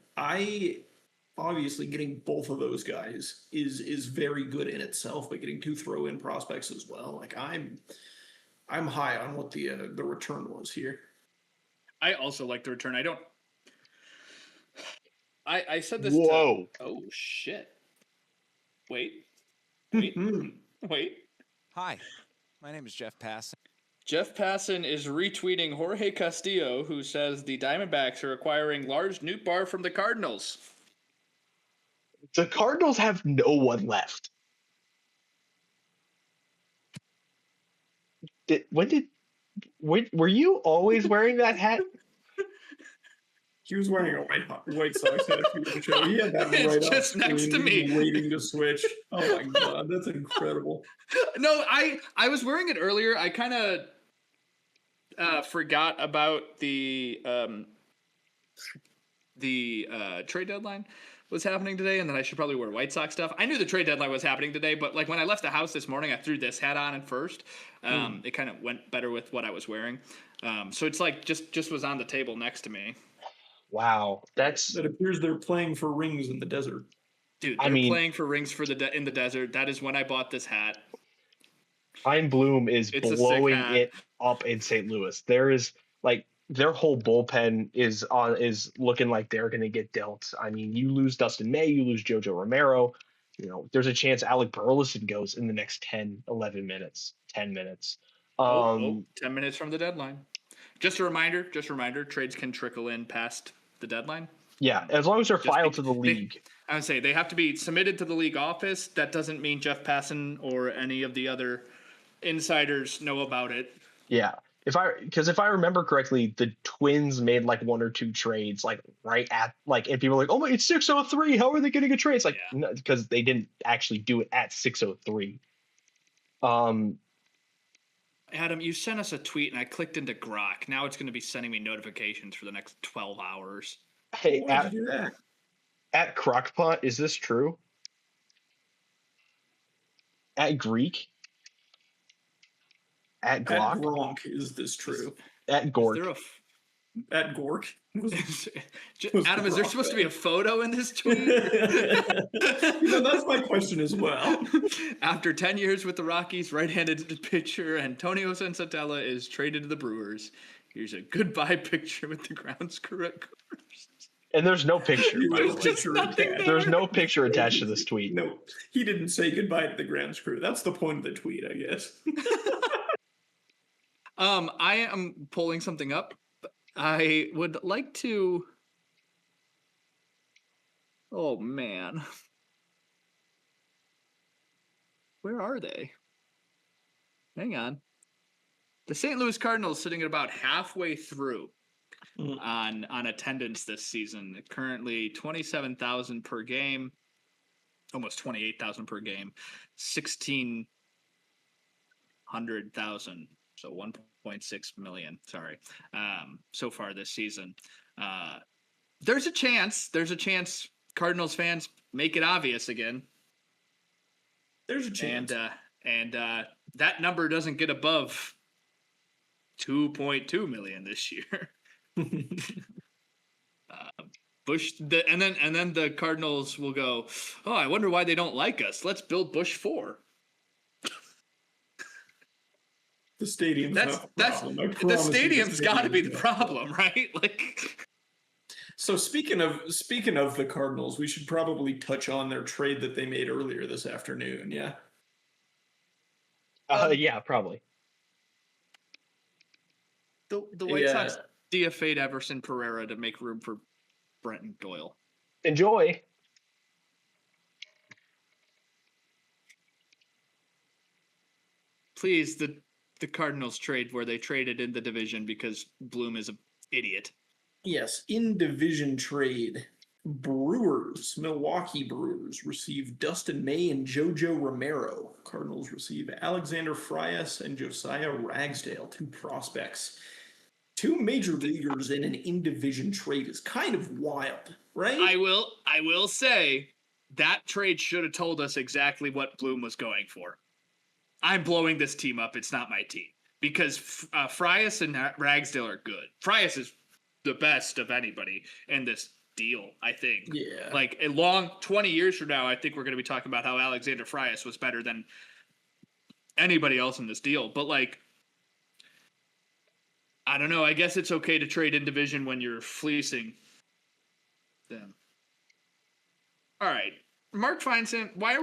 Obviously getting both of those guys is very good in itself, but getting 2 throw-in prospects as well, like I'm high on what the return was here. I also like the return. I said this. Whoa! Oh shit! Wait. Hi, my name is Jeff Passan. Jeff Passan is retweeting Jorge Castillo, who says the Diamondbacks are acquiring Lars Nootbaar from the Cardinals. The Cardinals have no one left. Were you always wearing that hat? He was wearing a White Sox hat. He had that It's right just next to me, waiting to switch. Oh my god, that's incredible. No, I was wearing it earlier. I kind of forgot about the trade deadline was happening today, and then I should probably wear White Sox stuff. I knew the trade deadline was happening today, but like when I left the house this morning, I threw this hat on at first. It kind of went better with what I was wearing. So it's like just was on the table next to me. Wow, It appears they're playing for rings in the desert. Dude, they're playing for rings for in the desert. That is when I bought this hat. Pine Bloom is blowing it up in St. Louis. There is like their whole bullpen is looking like they're going to get dealt. I mean, you lose Dustin May, you lose JoJo Romero. There's a chance Alec Burleson goes in the next 10 minutes. 10 minutes from the deadline. Just a reminder, trades can trickle in past the deadline. Yeah, as long as they're filed to the league. I would say they have to be submitted to the league office. That doesn't mean Jeff Passan or any of the other insiders know about it. Yeah. If I remember correctly, the Twins made like 1 or 2 trades like right at like, and people are like, oh my, it's 6:03. How are they getting a trade? It's like, no, because they didn't actually do it at 6:03. Adam, you sent us a tweet and I clicked into Grok. Now it's going to be sending me notifications for the next 12 hours. Hey, Why did you do that? At Crockpot, is this true? At Greek? At Glock? At Gronk, is this true? At Gork. At Gork? Adam, is there supposed to be a photo in this tweet? That's my question as well. After 10 years with the Rockies, right-handed pitcher Antonio Sensatella is traded to the Brewers. Here's a goodbye picture with the grounds crew at Coors. And there's no picture. There's no picture attached to this tweet. No, he didn't say goodbye to the grounds crew. That's the point of the tweet, I guess. I am pulling something up. I would like to. Oh man, where are they? Hang on. The St. Louis Cardinals sitting at about halfway through on attendance this season. Currently 27,000 per game, almost 28,000 per game. 16 $100,000, so 1.6 million. Sorry, so far this season. There's a chance. Cardinals fans make it obvious again. There's a chance. And that number doesn't get above 2.2 million this year. And then the Cardinals will go, oh, I wonder why they don't like us. Let's build Busch 4. The stadium's not the problem. The stadium's got to be the problem, right? Like. So speaking of the Cardinals, we should probably touch on their trade that they made earlier this afternoon. Yeah. Yeah, probably. The White Sox DFA'd Everson Pereira to make room for Brenton Doyle. Enjoy. Please, the Cardinals trade where they traded in the division because Bloom is an idiot. Yes, in division trade, Milwaukee Brewers receive Dustin May and JoJo Romero. Cardinals receive Alexander Frias and Josiah Ragsdale, 2 prospects. 2 major leaguers in an in-division trade is kind of wild, right? I will say that trade should have told us exactly what Bloom was going for. I'm blowing this team up. It's not my team. Because Frias and Ragsdale are good. Frias is the best of anybody in this deal, I think. Yeah. Like 20 years from now, I think we're going to be talking about how Alexander Frias was better than anybody else in this deal. But like, I don't know. I guess it's okay to trade in division when you're fleecing them. All right. Mark Feinsand, why are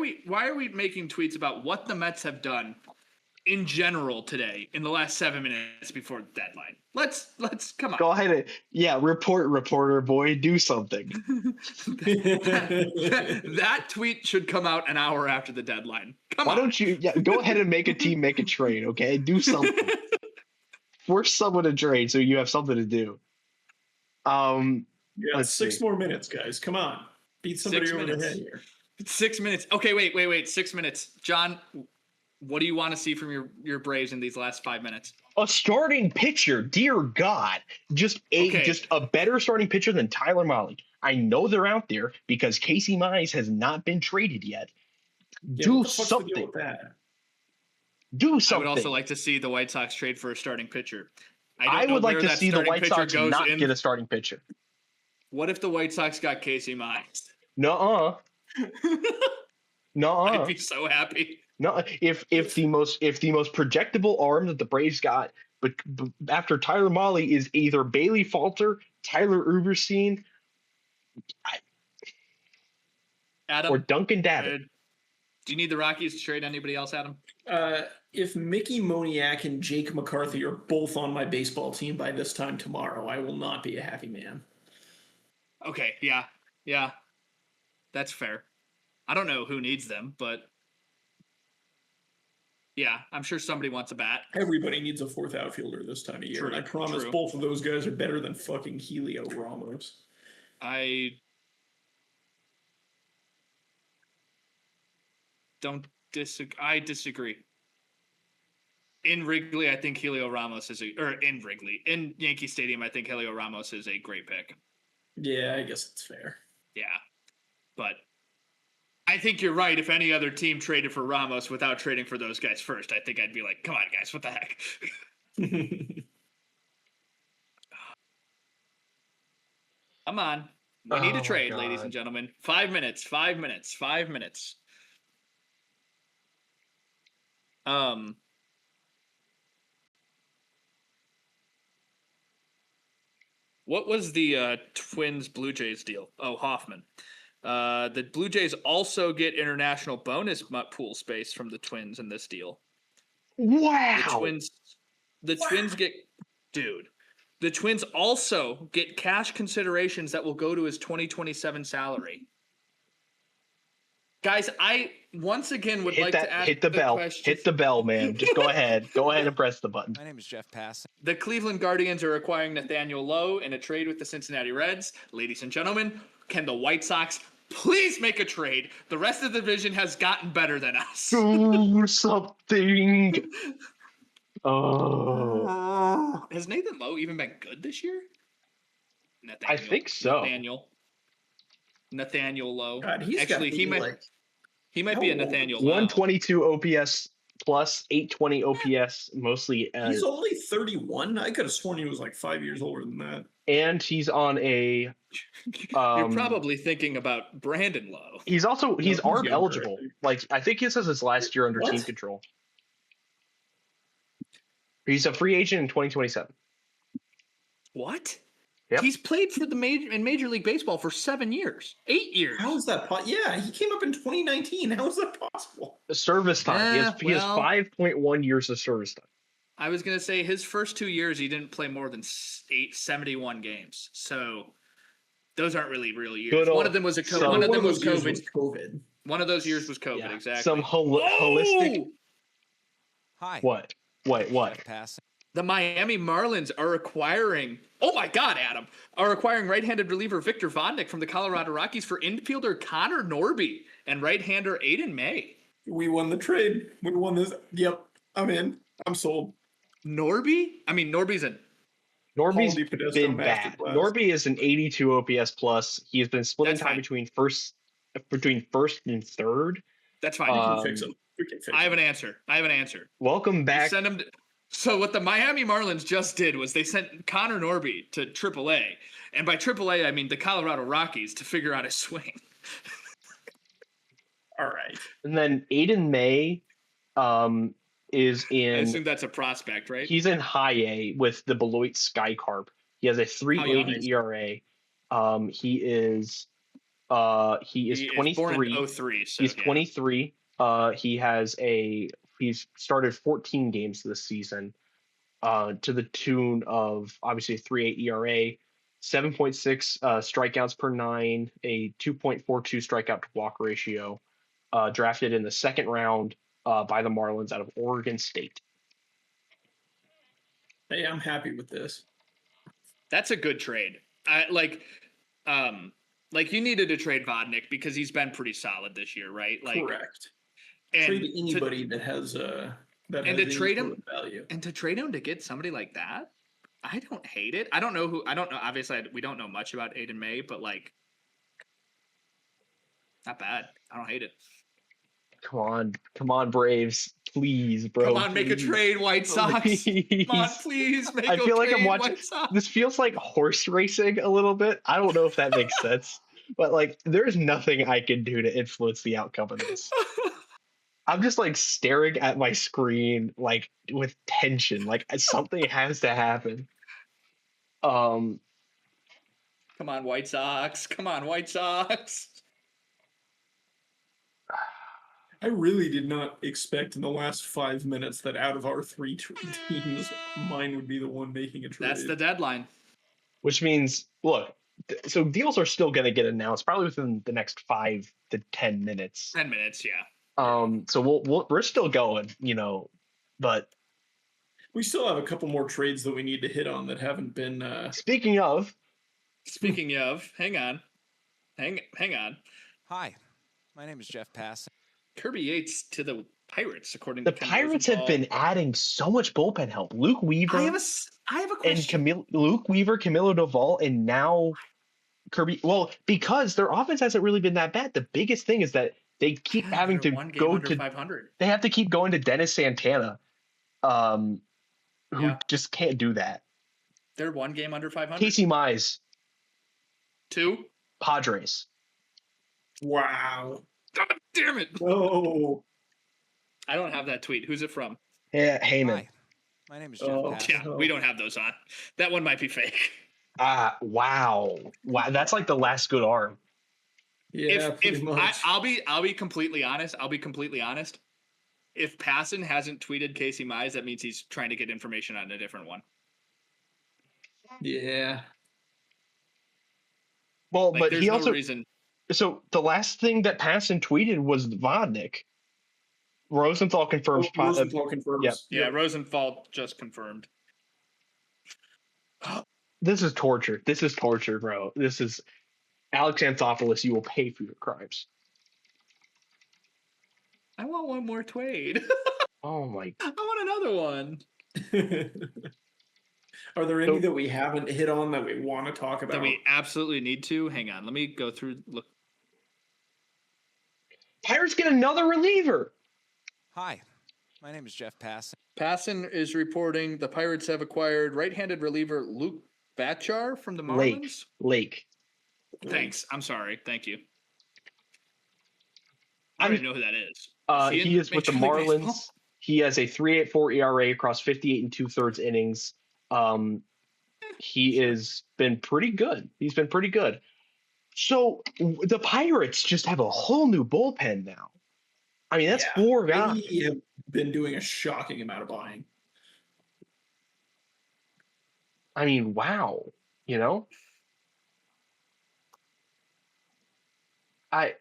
we making tweets about what the Mets have done in general today in the last 7 minutes before the deadline? Let's come on. Go ahead. Reporter boy, do something. that tweet should come out an hour after the deadline. Why don't you go ahead and make a team, make a trade, okay? Do something. Force someone to trade so you have something to do. Let's 6 more minutes, guys. Come on. Beat somebody over the head here. 6 minutes. Okay, wait. 6 minutes. John, what do you want to see from your Braves in these last 5 minutes? A starting pitcher, dear God. Just a better starting pitcher than Tyler Mahle. I know they're out there because Casey Mize has not been traded yet. Yeah, do something. Do something. I would also like to see the White Sox trade for a starting pitcher. I would like to see the White Sox not get a starting pitcher. What if the White Sox got Casey Mize? Nuh-uh. I'd be so happy. No, if the most projectable arm that the Braves got, but after Tyler Mahle is either Bailey Falter, Tyler Uberstein, Adam, or Duncan David. Do you need the Rockies to trade anybody else, Adam? If Mickey Moniak and Jake McCarthy are both on my baseball team by this time tomorrow, I will not be a happy man. Okay, yeah. That's fair. I don't know who needs them, but yeah, I'm sure somebody wants a bat. Everybody needs a 4th outfielder this time of year. And I promise both of those guys are better than fucking Helio Ramos. I disagree. In Wrigley, I think Helio Ramos in Yankee Stadium, I think Helio Ramos is a great pick. Yeah, I guess it's fair. Yeah. But I think you're right. If any other team traded for Ramos without trading for those guys first, I think I'd be like, come on, guys, what the heck? Come on. We need a trade, ladies and gentlemen. 5 minutes. What was the Twins Blue Jays deal? Oh, Hoffman. The Blue Jays also get international bonus pool space from the Twins in this deal. Wow. The Twins get, dude. The Twins also get cash considerations that will go to his 2027 salary. Guys, I once again would like to ask hit the bell. question. Hit the bell, man. Just go ahead. Go ahead and press the button. My name is Jeff Pass. The Cleveland Guardians are acquiring Nathaniel Lowe in a trade with the Cincinnati Reds. Ladies and gentlemen, can the White Sox please make a trade? The rest of the division has gotten better than us. Do something. Oh, Has Nathan Lowe even been good this year? I think so. Nathaniel Lowe. God, he's Actually, got he me, might like he might how be a old is Nathaniel he? Lowe. 122 OPS plus 820 OPS, mostly. He's only 31. I could have sworn he was like 5 years older than that. And he's on a. You're probably thinking about Brandon Lowe. He's No, he's ARB younger, I eligible. think. Like I think this is his last year under What? team control. He's a free agent in 2027. What? Yep. He's played for the Major League Baseball for 7 years, 8 years. How is that possible? Yeah, he came up in 2019. How is that possible? The service time. He has 5.1 years of service time. I was gonna say his first 2 years he didn't play more than 71 games, so those aren't really real years. Good old- One of them was a some- COVID. One of them was those years COVID. COVID. One of those years was COVID. Yeah. Exactly. Some holistic. Oh! Hi. What? What? Jeff Passan. The Miami Marlins are acquiring. Oh my God, Adam! Are acquiring right-handed reliever Victor Vodnik from the Colorado Rockies for infielder Connor Norby and right-hander Aiden May. We won the trade. We won this. Yep, I'm in. I'm sold. Norby? I mean, Norby's a Norby's Quality Podesta been bad. masterclass. Norby is an 82 OPS plus. He has been splitting That's time fine. between first and third. That's fine. We can Um, fix him. We can fix I have him. an answer. Welcome You back. send him to, so what the Miami Marlins just did was they sent Connor Norby to AAA, and by AAA I mean the Colorado Rockies to figure out his swing. All right. And then Aiden May is I assume in that's a prospect, right? he's in high A with the Beloit Skycarp. He has a young 380 is ERA. He is He is 23. born in 03, so He's yeah. 23. He's started 14 games this season, to the tune of obviously a 3.8 ERA, 7.6 strikeouts per 9, a 2.42 strikeout to walk ratio. Drafted in the second round by the Marlins out of Oregon State. Hey, I'm happy with this. That's a good trade. Like you needed to trade Vodnik because he's been pretty solid this year, right? Like Correct. and Trade to- anybody that has that and has to trade any him- sort of value. And to trade him to get somebody like that, I don't hate it. I don't know. Obviously, we don't know much about Aiden May, but like, not bad. I don't hate it. Come on, Braves, please, bro. Come on, make a please. trade, White Sox. Please. Come on, please make I a feel like I'm trade, watching. White Sox. This feels like horse racing a little bit. I don't know if that makes sense, but like, there's nothing I can do to influence the outcome of this. I'm just like staring at my screen, like with tension. Like something has to happen. Come on, White Sox. Come on, White Sox. I really did not expect in the last 5 minutes that out of our three teams, mine would be the one making a trade. That's the deadline. Which means, look, so deals are still going to get announced probably within the next 5 to 10 minutes. 10 minutes, yeah. So we're still going, but We still have a couple more trades that we need to hit on that haven't been. speaking of, Speaking of, hang on. Hi, my name is Jeff Passan. Kirby Yates to the Pirates, according the to Ken Pirates have Rosenthal. been adding so much bullpen help. Luke Weaver I have a question. and Luke Weaver, Camilo Doval, and now Kirby. Well, because their offense hasn't really been that bad. The biggest thing is that they keep Yeah, having they're to one game go under to. 500. They have to keep going to Dennis Santana, who Yeah. just can't do that. They're one game under 500. Casey Mize, 2. Padres. Wow. God damn it! Oh. I don't have that tweet. Who's it from? Yeah, Heyman. Hi, my name is Jeff Oh, Passan. Yeah, we don't have those on. That one might be fake. Wow. That's like the last good arm. Yeah, pretty much. I'll be completely honest. If Passan hasn't tweeted Casey Mize, that means he's trying to get information on a different one. Yeah. Well, Like, but there's he no also. reason. So the last thing that Passan tweeted was Vodnik. Rosenthal confirms. Rosenthal confirms. yeah. Yeah, Rosenthal just confirmed. This is torture. This is torture, bro. This is Alex Anthopoulos. You will pay for your crimes. I want one more trade. Oh my! I want another one. Are there any So- that we haven't hit on that we want to talk about? That we absolutely need to. Hang on, let me go through. Look, Pirates get another reliever. Hi, my name is Jeff Pass. Passon is reporting the Pirates have acquired right-handed reliever Luke Batchar from the Marlins. Lake. Thanks. I'm sorry. Thank you. I I'm- don't even know who that is. He is with the Major League Baseball? Marlins. He has a 3.84 ERA across 58 and 2/3 innings. He has been pretty good. He's been pretty good. So the Pirates just have a whole new bullpen now. I mean, that's Yeah, 4 guys. They have been doing a shocking amount of buying. I mean, wow. You know, I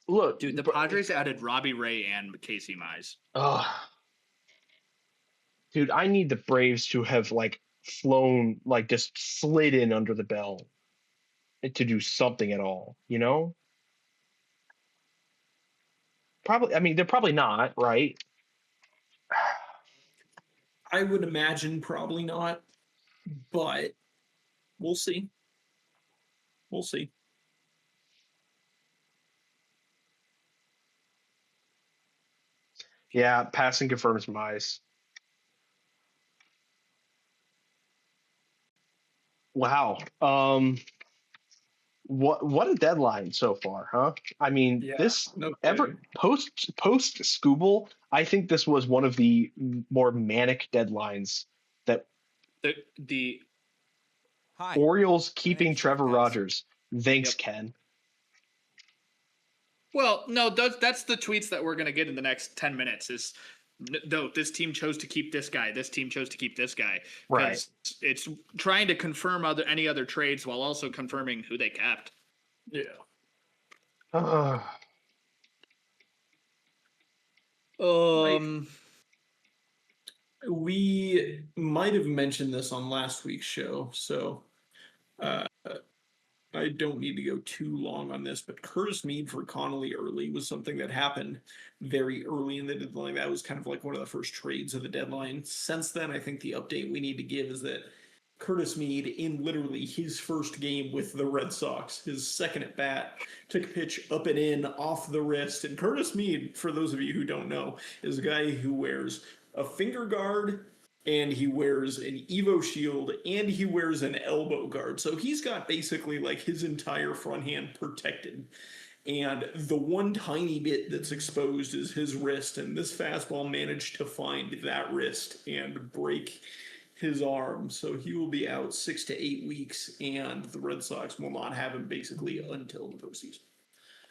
look, Dude, the but- Padres added Robbie Ray and Casey Mize. Ugh. Dude, I need the Braves to have like flown, like just slid in under the bell to do something at all, you know? Probably, I mean, they're probably not, right? I would imagine probably not, but we'll see. We'll see. Yeah, passing confirms Mize. Wow. What a deadline so far, huh? I mean, Yeah, this no ever kidding. post Skubal, I think this was one of the more manic deadlines that The Hi. Orioles My keeping name's Jeff Trevor Pass. Rogers. Thanks, Yep. Ken. well, no, that's the tweets that we're gonna get in the next 10 minutes. Is no, this team chose to keep this guy. This team chose to keep this guy. Right. 'Cause it's trying to confirm any other trades while also confirming who they kept. Yeah. We might have mentioned this on last week's show, so uh, I don't need to go too long on this, but Curtis Mead for Connolly early was something that happened very early in the deadline. That was kind of like one of the first trades of the deadline. Since then, I think the update we need to give is that Curtis Mead, in literally his first game with the Red Sox, his second at bat, took a pitch up and in off the wrist. And Curtis Mead, for those of you who don't know, is a guy who wears a finger guard and he wears an Evo shield and he wears an elbow guard. So he's got basically like his entire front hand protected. And the one tiny bit that's exposed is his wrist. And this fastball managed to find that wrist and break his arm. So he will be out 6 to 8 weeks. And the Red Sox will not have him basically until the postseason.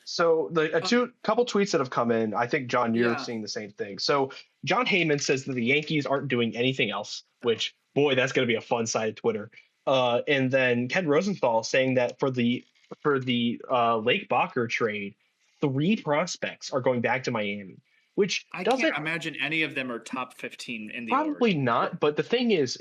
So the couple tweets that have come in, I think John, you're Yeah. seeing the same thing. So John Heyman says that the Yankees aren't doing anything else, which boy, that's going to be a fun side of Twitter. And then Ken Rosenthal saying that for the Lake Bacher trade, 3 prospects are going back to Miami, which I doesn't can't imagine any of them are top 15 in the probably org. not. But the thing is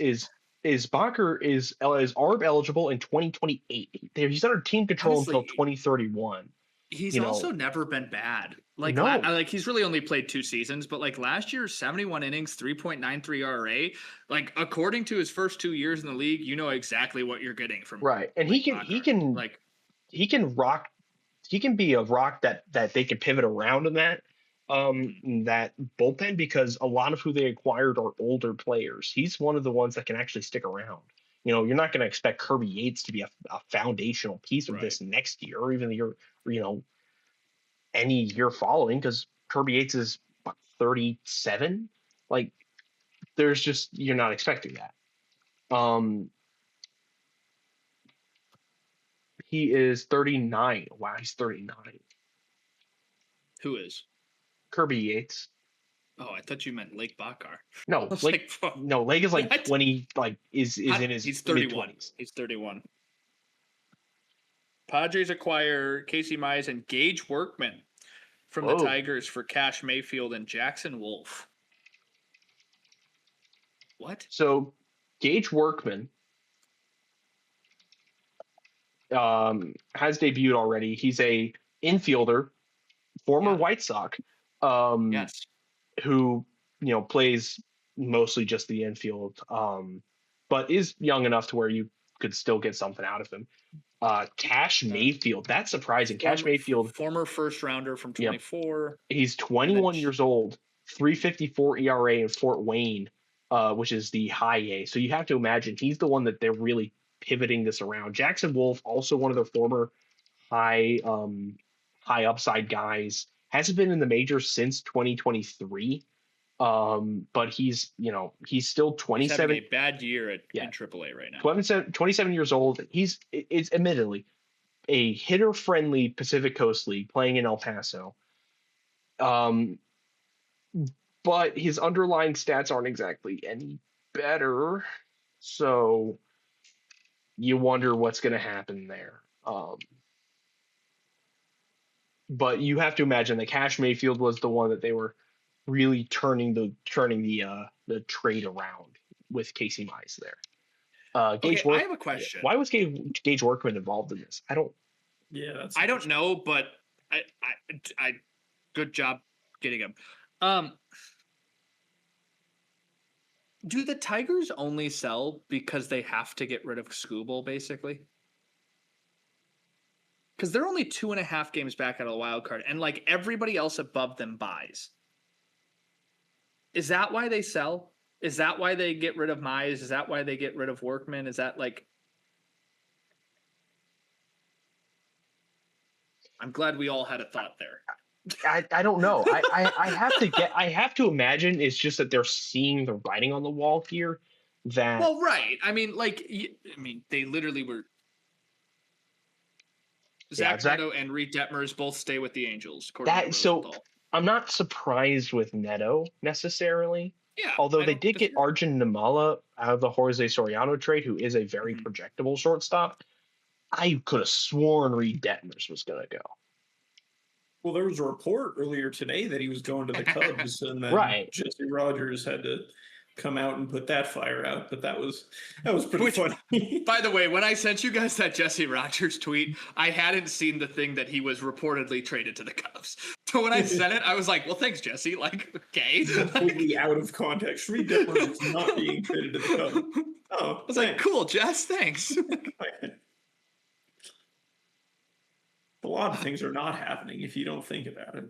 Bacher is ARB eligible in 2028. He's under team control until Honestly, 2031. He's you know. also never been bad. Like, No. like he's really only played 2 seasons, but like last year, 71 innings, 3.93 ERA. Like according to his first 2 years in the league, you know exactly what you're getting from Right, and he Bacher. can like he can rock. He can be a rock that they can pivot around in that bullpen, because a lot of who they acquired are older players. He's one of the ones that can actually stick around. You know, you're not going to expect Kirby Yates to be a foundational piece of this next year, or even the year, any year following, because Kirby Yates is 37. Like, there's just, you're not expecting that. He is 39. Wow, he's 39. who is? Kirby Yates. Oh, I thought you meant Lake Bacher. No, I was Lake. like, fuck. No, Lake is like What? 20. Like is in his He's mid 31. 20s. He's 31. Padres acquire Casey Mize and Gage Workman from the Whoa. Tigers for Cash Mayfield and Jackson Wolf. What? So Gage Workman has debuted already. He's a infielder, former Yeah. White Sox, Yes. who plays mostly just the infield, but is young enough to where you could still get something out of him. Cash Mayfield, that's surprising. Cash Mayfield, former first rounder from 24. he's 21 years old, 3.54 ERA in Fort Wayne, which is the high A. So you have to imagine he's the one that they're really pivoting this around. Jackson Wolf, also one of their former high upside guys, hasn't been in the majors since 2023. But he's still 27. He's having a bad year in AAA right now. 27 years old. It's admittedly a hitter friendly Pacific Coast League playing in El Paso. But his underlying stats aren't exactly any better. So you wonder what's going to happen there. But you have to imagine that Cash Mayfield was the one that they were really turning the trade around with Casey Mize there. Gage I have a question. Why was Gage Workman involved in this? I don't know, but I good job getting him. Do the Tigers only sell because they have to get rid of Skubal, basically? Because they're only 2.5 games back out of the wild card, and like everybody else above them buys. Is that why they sell? Is that why they get rid of Mize? Is that why they get rid of Workman? Is that like? I'm glad we all had a thought there. I don't know. I have to imagine it's just that they're seeing the writing on the wall here. That right. I mean, they literally were. Zach Neto and Reed Detmers both stay with the Angels. I'm not surprised with Neto necessarily. Yeah. Although they did get Arjun Namala out of the Jose Soriano trade, who is a very projectable shortstop. I could have sworn Reed Detmers was going to go. Well, there was a report earlier today that he was going to the Cubs, and then Jesse Rogers had to come out and put that fire out. But that was pretty funny. By the way, when I sent you guys that Jesse Rogers tweet, I hadn't seen the thing that he was reportedly traded to the Cubs. So when I sent it, I was like, "Well, thanks, Jesse." Like, okay, completely out of context. Reed Detmers is not being traded to the Cubs. Oh, I was like, "Cool, Jess, thanks." A lot of things are not happening if you don't think about it.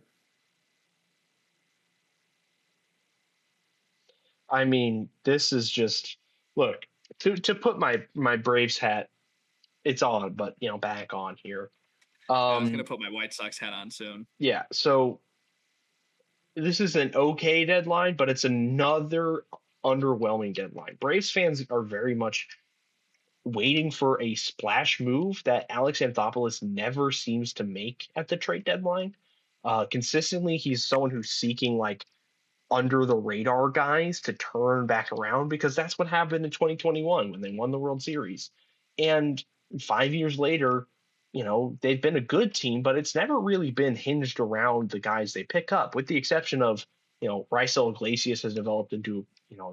I mean, this is just look to put my Braves hat. It's on, but back on here. I was gonna put my White Sox hat on soon. Yeah, so this is an okay deadline, but it's another underwhelming deadline. Braves fans are very much waiting for a splash move that Alex Anthopoulos never seems to make at the trade deadline. Consistently, he's someone who's seeking like under the radar guys to turn back around, because that's what happened in 2021 when they won the World Series. And 5 years later, they've been a good team, but it's never really been hinged around the guys they pick up, with the exception of, Raisel Iglesias has developed into,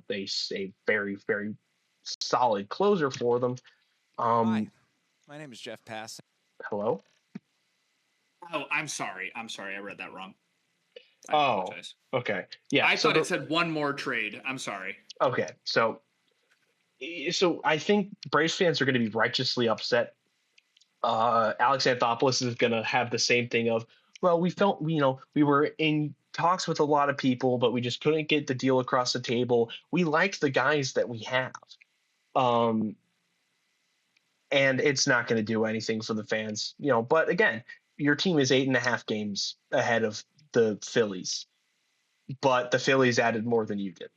they say very, very solid closer for them. Hi, my name is Jeff Pass. Hello? Oh, I'm sorry. I read that wrong. I apologize. Okay. Yeah. I thought it said one more trade. I'm sorry. Okay. So I think Braves fans are going to be righteously upset. Alex Anthopoulos is going to have the same thing of, well, we felt, we were in talks with a lot of people, but we just couldn't get the deal across the table. We like the guys that we have. And it's not going to do anything for the fans, but again, your team is 8.5 games ahead of the Phillies, but the Phillies added more than you did.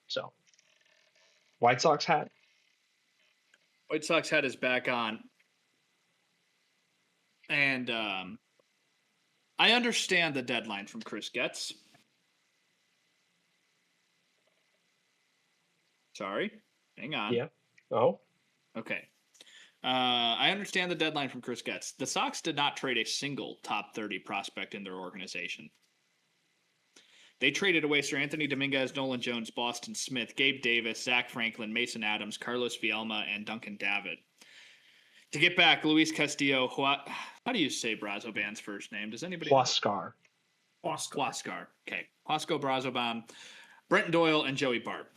So White Sox hat. White Sox hat is back on. And I understand the deadline from Chris Getz. Sorry. Hang on. Yeah. Oh. Okay. I understand the deadline from Chris Getz. The Sox did not trade a single top 30 prospect in their organization. They traded away Sir Anthony Dominguez, Nolan Jones, Boston Smith, Gabe Davis, Zach Franklin, Mason Adams, Carlos Vielma, and Duncan David. To get back, Luis Castillo, how do you say Brazoban's first name? Does anybody know? Huascar. Okay. Huasco Brazoban, Brent Doyle and Joey Bart.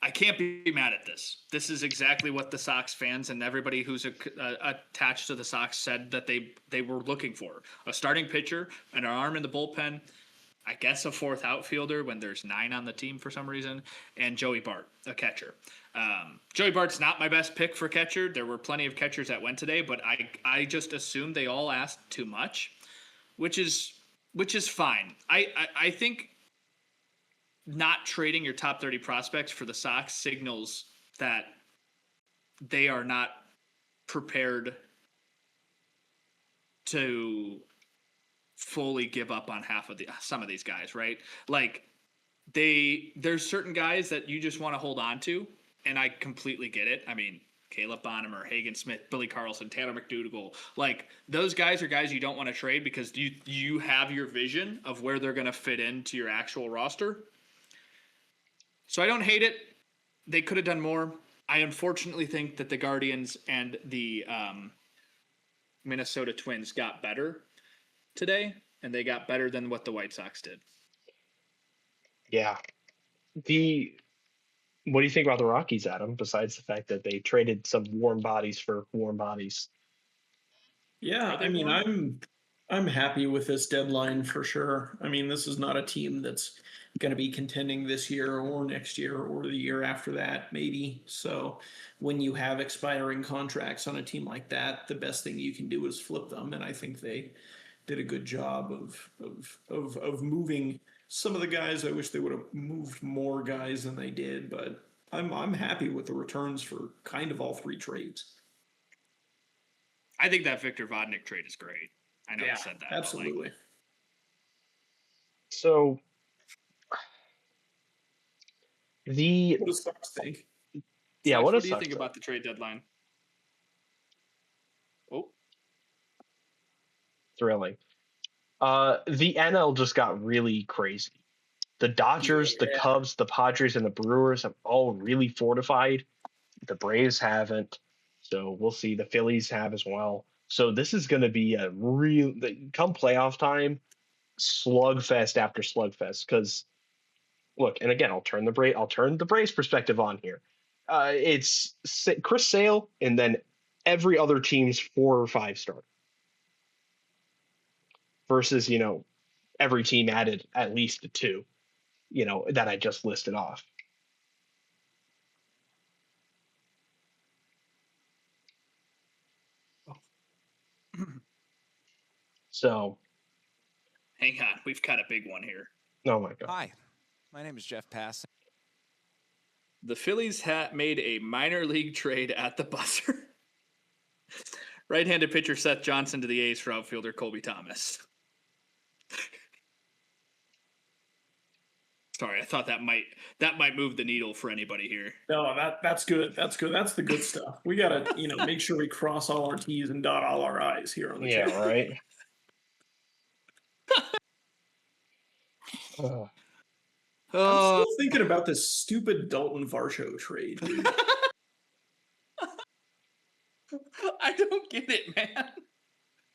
I can't be mad at this. This is exactly what the Sox fans and everybody who's attached to the Sox said that they were looking for. A starting pitcher, an arm in the bullpen, I guess a fourth outfielder when there's 9 on the team for some reason, and Joey Bart, a catcher. Joey Bart's not my best pick for catcher. There were plenty of catchers that went today, but I just assumed they all asked too much, which is fine. I think not trading your top 30 prospects for the Sox signals that they are not prepared to fully give up on some of these guys, right? Like there's certain guys that you just want to hold on to, and I completely get it. I mean, Caleb Bonham, Hagen Smith, Billy Carlson, Tanner McDougal, like those guys are guys you don't want to trade because you have your vision of where they're going to fit into your actual roster. So I don't hate it. They could have done more. I unfortunately think that the Guardians and the Minnesota Twins got better today, and they got better than what the White Sox did. Yeah. What do you think about the Rockies, Adam, besides the fact that they traded some warm bodies for warm bodies? Yeah, I mean, I'm happy with this deadline for sure. I mean, this is not a team that's going to be contending this year or next year or the year after that, maybe. So when you have expiring contracts on a team like that, the best thing you can do is flip them. And I think they did a good job of moving some of the guys. I wish they would have moved more guys than they did, but I'm happy with the returns for kind of all 3 trades. I think that Victor Vodnik trade is great. I know you said that. Absolutely. So What does Sox think? yeah, Sox, what do you Sox think think? about the trade deadline? Oh, Thrilling. The NL just got really crazy. The Dodgers, the Cubs, the Padres, and the Brewers have all really fortified. The Braves haven't. So we'll see. The Phillies have as well. So this is going to be a real come playoff time, slugfest after slugfest. Because look, and again, I'll turn the Braves perspective on here. It's Chris Sale and then every other team's 4 or 5 star versus every team added at least 2, that I just listed off. So, hang on. We've got a big one here. oh my God. Hi, my name is Jeff Pass. The Phillies made a minor league trade at the buzzer. Right-handed pitcher Seth Johnson to the A's for outfielder Colby Thomas. Sorry, I thought that might move the needle for anybody here. No, that's good. That's good. That's the good stuff. We gotta, make sure we cross all our T's and dot all our I's here on the Yeah, chat. right. I'm still thinking about this stupid Dalton Varsho trade. Dude. I don't get it, man.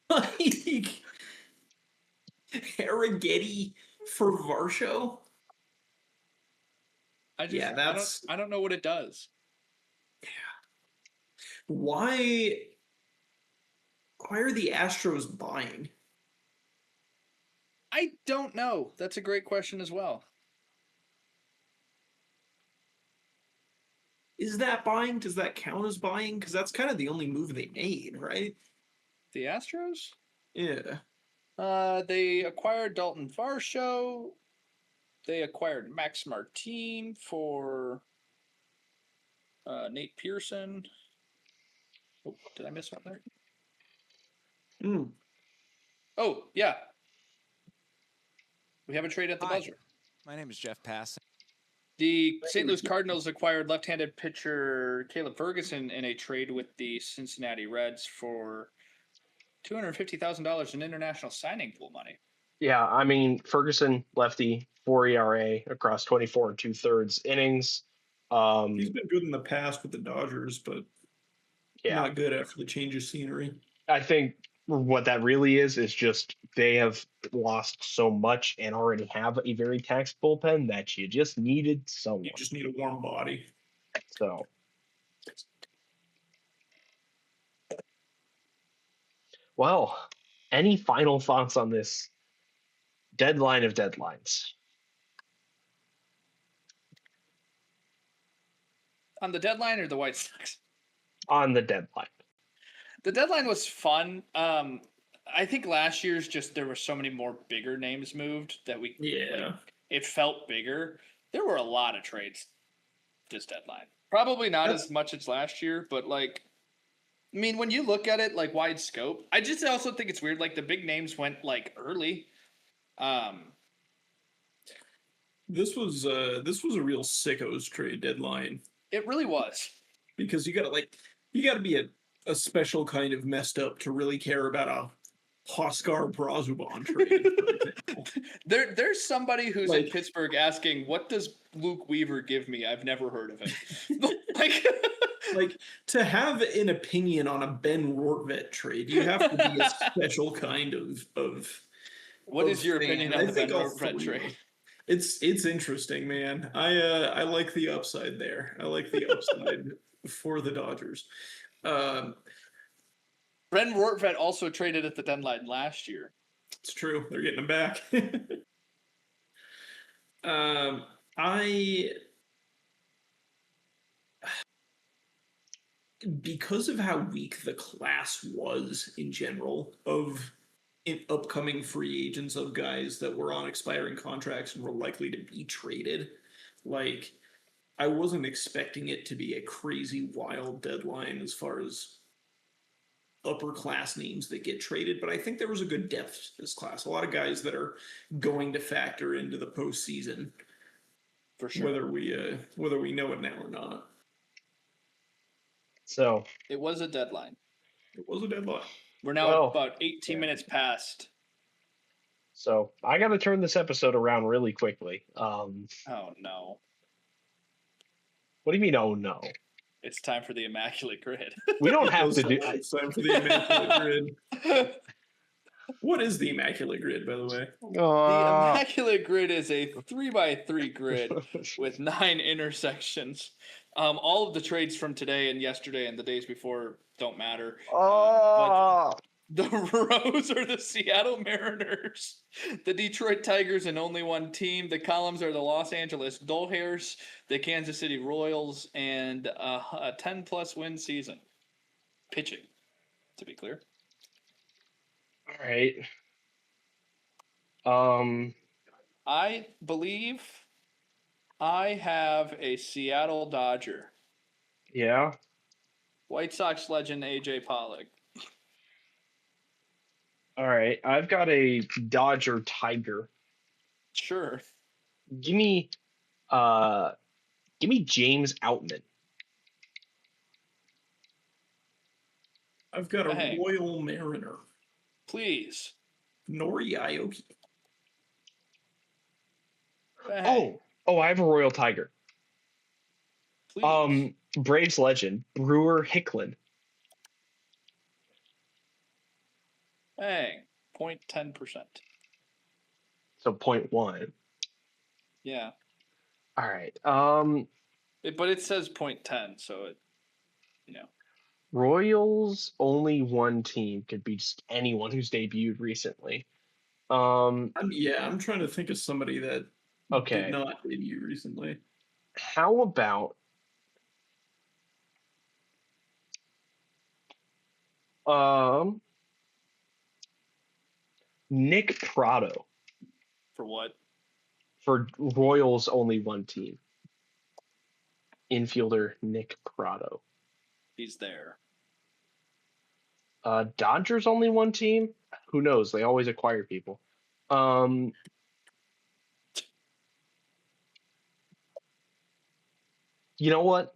Like Harrigetti for Varsho. I don't know what it does. Yeah. Why are the Astros buying? I don't know. That's a great question as well. Is that buying? Does that count as buying? Because that's kind of the only move they made, right? The Astros? Yeah. They acquired Dalton Varsho. They acquired Max Martin for Nate Pearson. Oh, did I miss one there? Oh, yeah. We have a trade at the Hi. buzzer. My name is Jeff Pass. The St. Louis Cardinals acquired left-handed pitcher Caleb Ferguson in a trade with the Cincinnati Reds for $250,000 in international signing pool money. Yeah, I mean, Ferguson, lefty, 4 ERA across 24 and 2/3 innings. He's been good in the past with the Dodgers, but not good after the change of scenery. I think what that really is just they have lost so much and already have a very taxed bullpen that you just needed someone. You just need a warm body. So, well, any final thoughts on this deadline of deadlines? On the deadline or the White Sox? On the deadline. The deadline was fun. I think last year's just there were so many more bigger names moved that it felt bigger. There were a lot of trades this deadline. Probably not as much as last year, but like, I mean, when you look at it like wide scope, I just also think it's weird. Like the big names went like early. This was a real sickos trade deadline. It really was. Because you gotta be a special kind of messed up to really care about a Hoskar Brazuban trade. There's somebody who's in Pittsburgh asking, "What does Luke Weaver give me? I've never heard of him." like to have an opinion on a Ben Rortvedt trade, you have to be a special kind of. What is your fan. opinion on the Ben Rortvedt trade? It's interesting, man. I like the upside there. I like the upside for the Dodgers. Ben Rortvedt also traded at the deadline last year. It's true. They're getting him back. Because of how weak the class was in general of upcoming free agents of guys that were on expiring contracts and were likely to be traded, like I wasn't expecting it to be a crazy wild deadline as far as upper class names that get traded, but I think there was a good depth to this class. A lot of guys that are going to factor into the postseason, for sure. Whether we know it now or not. So it was a deadline. It was a deadline. We're now about 18 minutes past. So I got to turn this episode around really quickly. Oh no! What do you mean? Oh no! It's time for the Immaculate Grid. We don't have to do. It's time for the Immaculate Grid. What is the Immaculate Grid, by the way? The Immaculate Grid is a 3x3 grid with 9 intersections. All of the trades from today and yesterday and the days before don't matter. But the rows are the Seattle Mariners, the Detroit Tigers, and only one team. The columns are the Los Angeles Dodgers, the Kansas City Royals, and a 10-plus win season. Pitching, to be clear. All right. I believe I have a Seattle Dodger. Yeah. White Sox legend AJ Pollock. All right. I've got a Dodger Tiger. Sure. Give me James Outman. I've got a Royal Mariner. Please. Nori Aoki. Oh, I have a Royal Tiger. Please. Braves legend, Brewer Hicklin. Bang. 0.10%. So 0.1. Yeah. All right. But it says 0.10, so it, Royals only one team could be just anyone who's debuted recently. I'm trying to think of somebody that did not debut recently. How about Nick Prado? For what? For Royals only one team. Infielder Nick Prado. He's there. Dodgers only one team? Who knows? They always acquire people. You know what?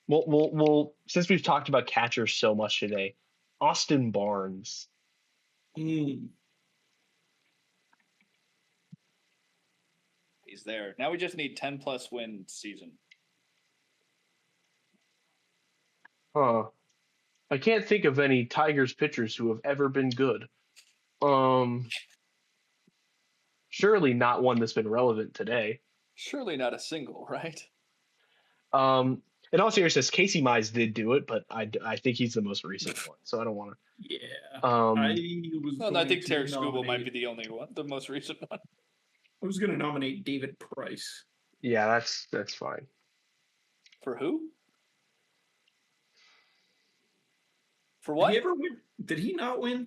We'll since we've talked about catchers so much today, Austin Barnes. He's there. Now we just need 10-plus win season. Huh. I can't think of any Tigers pitchers who have ever been good. Surely not one that's been relevant today. Surely not a single, right? In all seriousness, Casey Mize did do it, but I think he's the most recent one, so I don't want to. Yeah. Um, Well, I think Tarik Skubal might be the only one, the most recent one. I was going to nominate David Price. yeah, that's fine. For who? For Did what? he ever win? Did he not win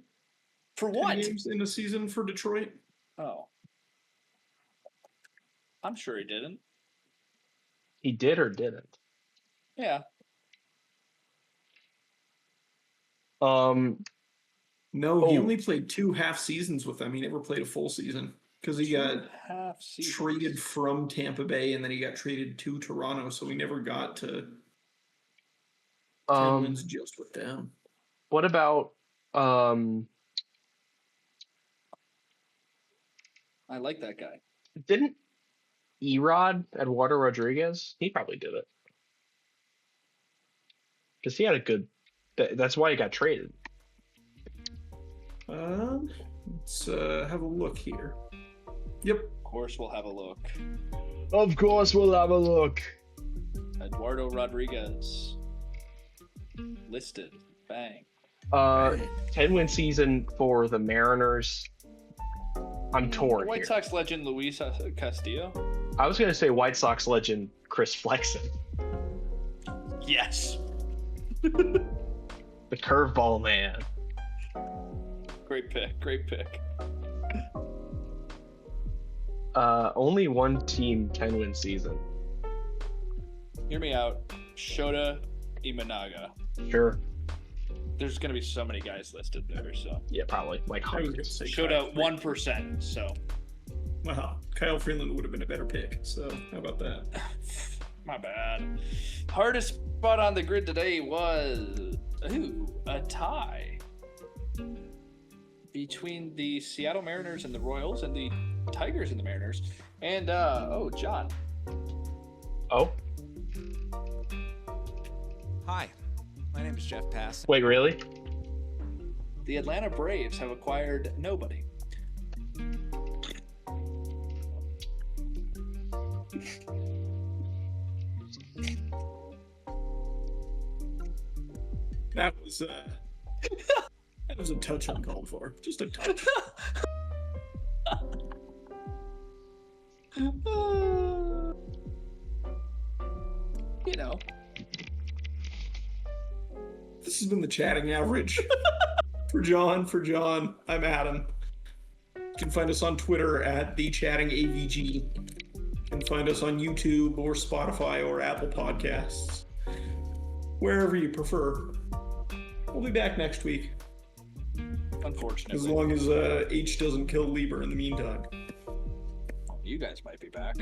For 10 what? games in a season for Detroit? Oh. I'm sure he didn't. He did or didn't. Yeah. Um, No, he Oh. only played 2 half seasons with them. He never played a full season because he got half seasons. traded from Tampa Bay and then he got traded to Toronto, so he never got to 10 wins just with them. what about I like that guy. didn't Erod Eduardo Rodriguez? He probably did it because he had a good. That's why he got traded. Let's have a look here. Yep. Of course, we'll have a look. Of course, we'll have a look. Eduardo Rodriguez. Listed. Bang. 10-win season for the Mariners. I'm torn White here. Sox legend Luis Castillo. I was gonna say White Sox legend Chris Flexen, Yes. the curveball man. Great pick. Great pick. Only one team 10-win season. Hear me out. Shota Imanaga. Sure. There's going to be so many guys listed there, so. Yeah, probably like I was going to hundreds. say Shota Kyle 1%, so. Wow. Kyle Freeland would have been a better pick. So how about that? My bad. Hardest spot on the grid today was a tie between the Seattle Mariners and the Royals and the Tigers and the Mariners. And John. Oh, Hi, my name is Jeff Pass. wait, really? The Atlanta Braves have acquired nobody. That was a touch uncalled for. Just a touch. You know. This has been the chatting average. For John, I'm Adam. You can find us on Twitter at @thechattingavg. You can find us on YouTube or Spotify or Apple Podcasts. Wherever you prefer. We'll be back next week. Unfortunately. As long as H doesn't kill Lieber in the meantime. You guys might be back.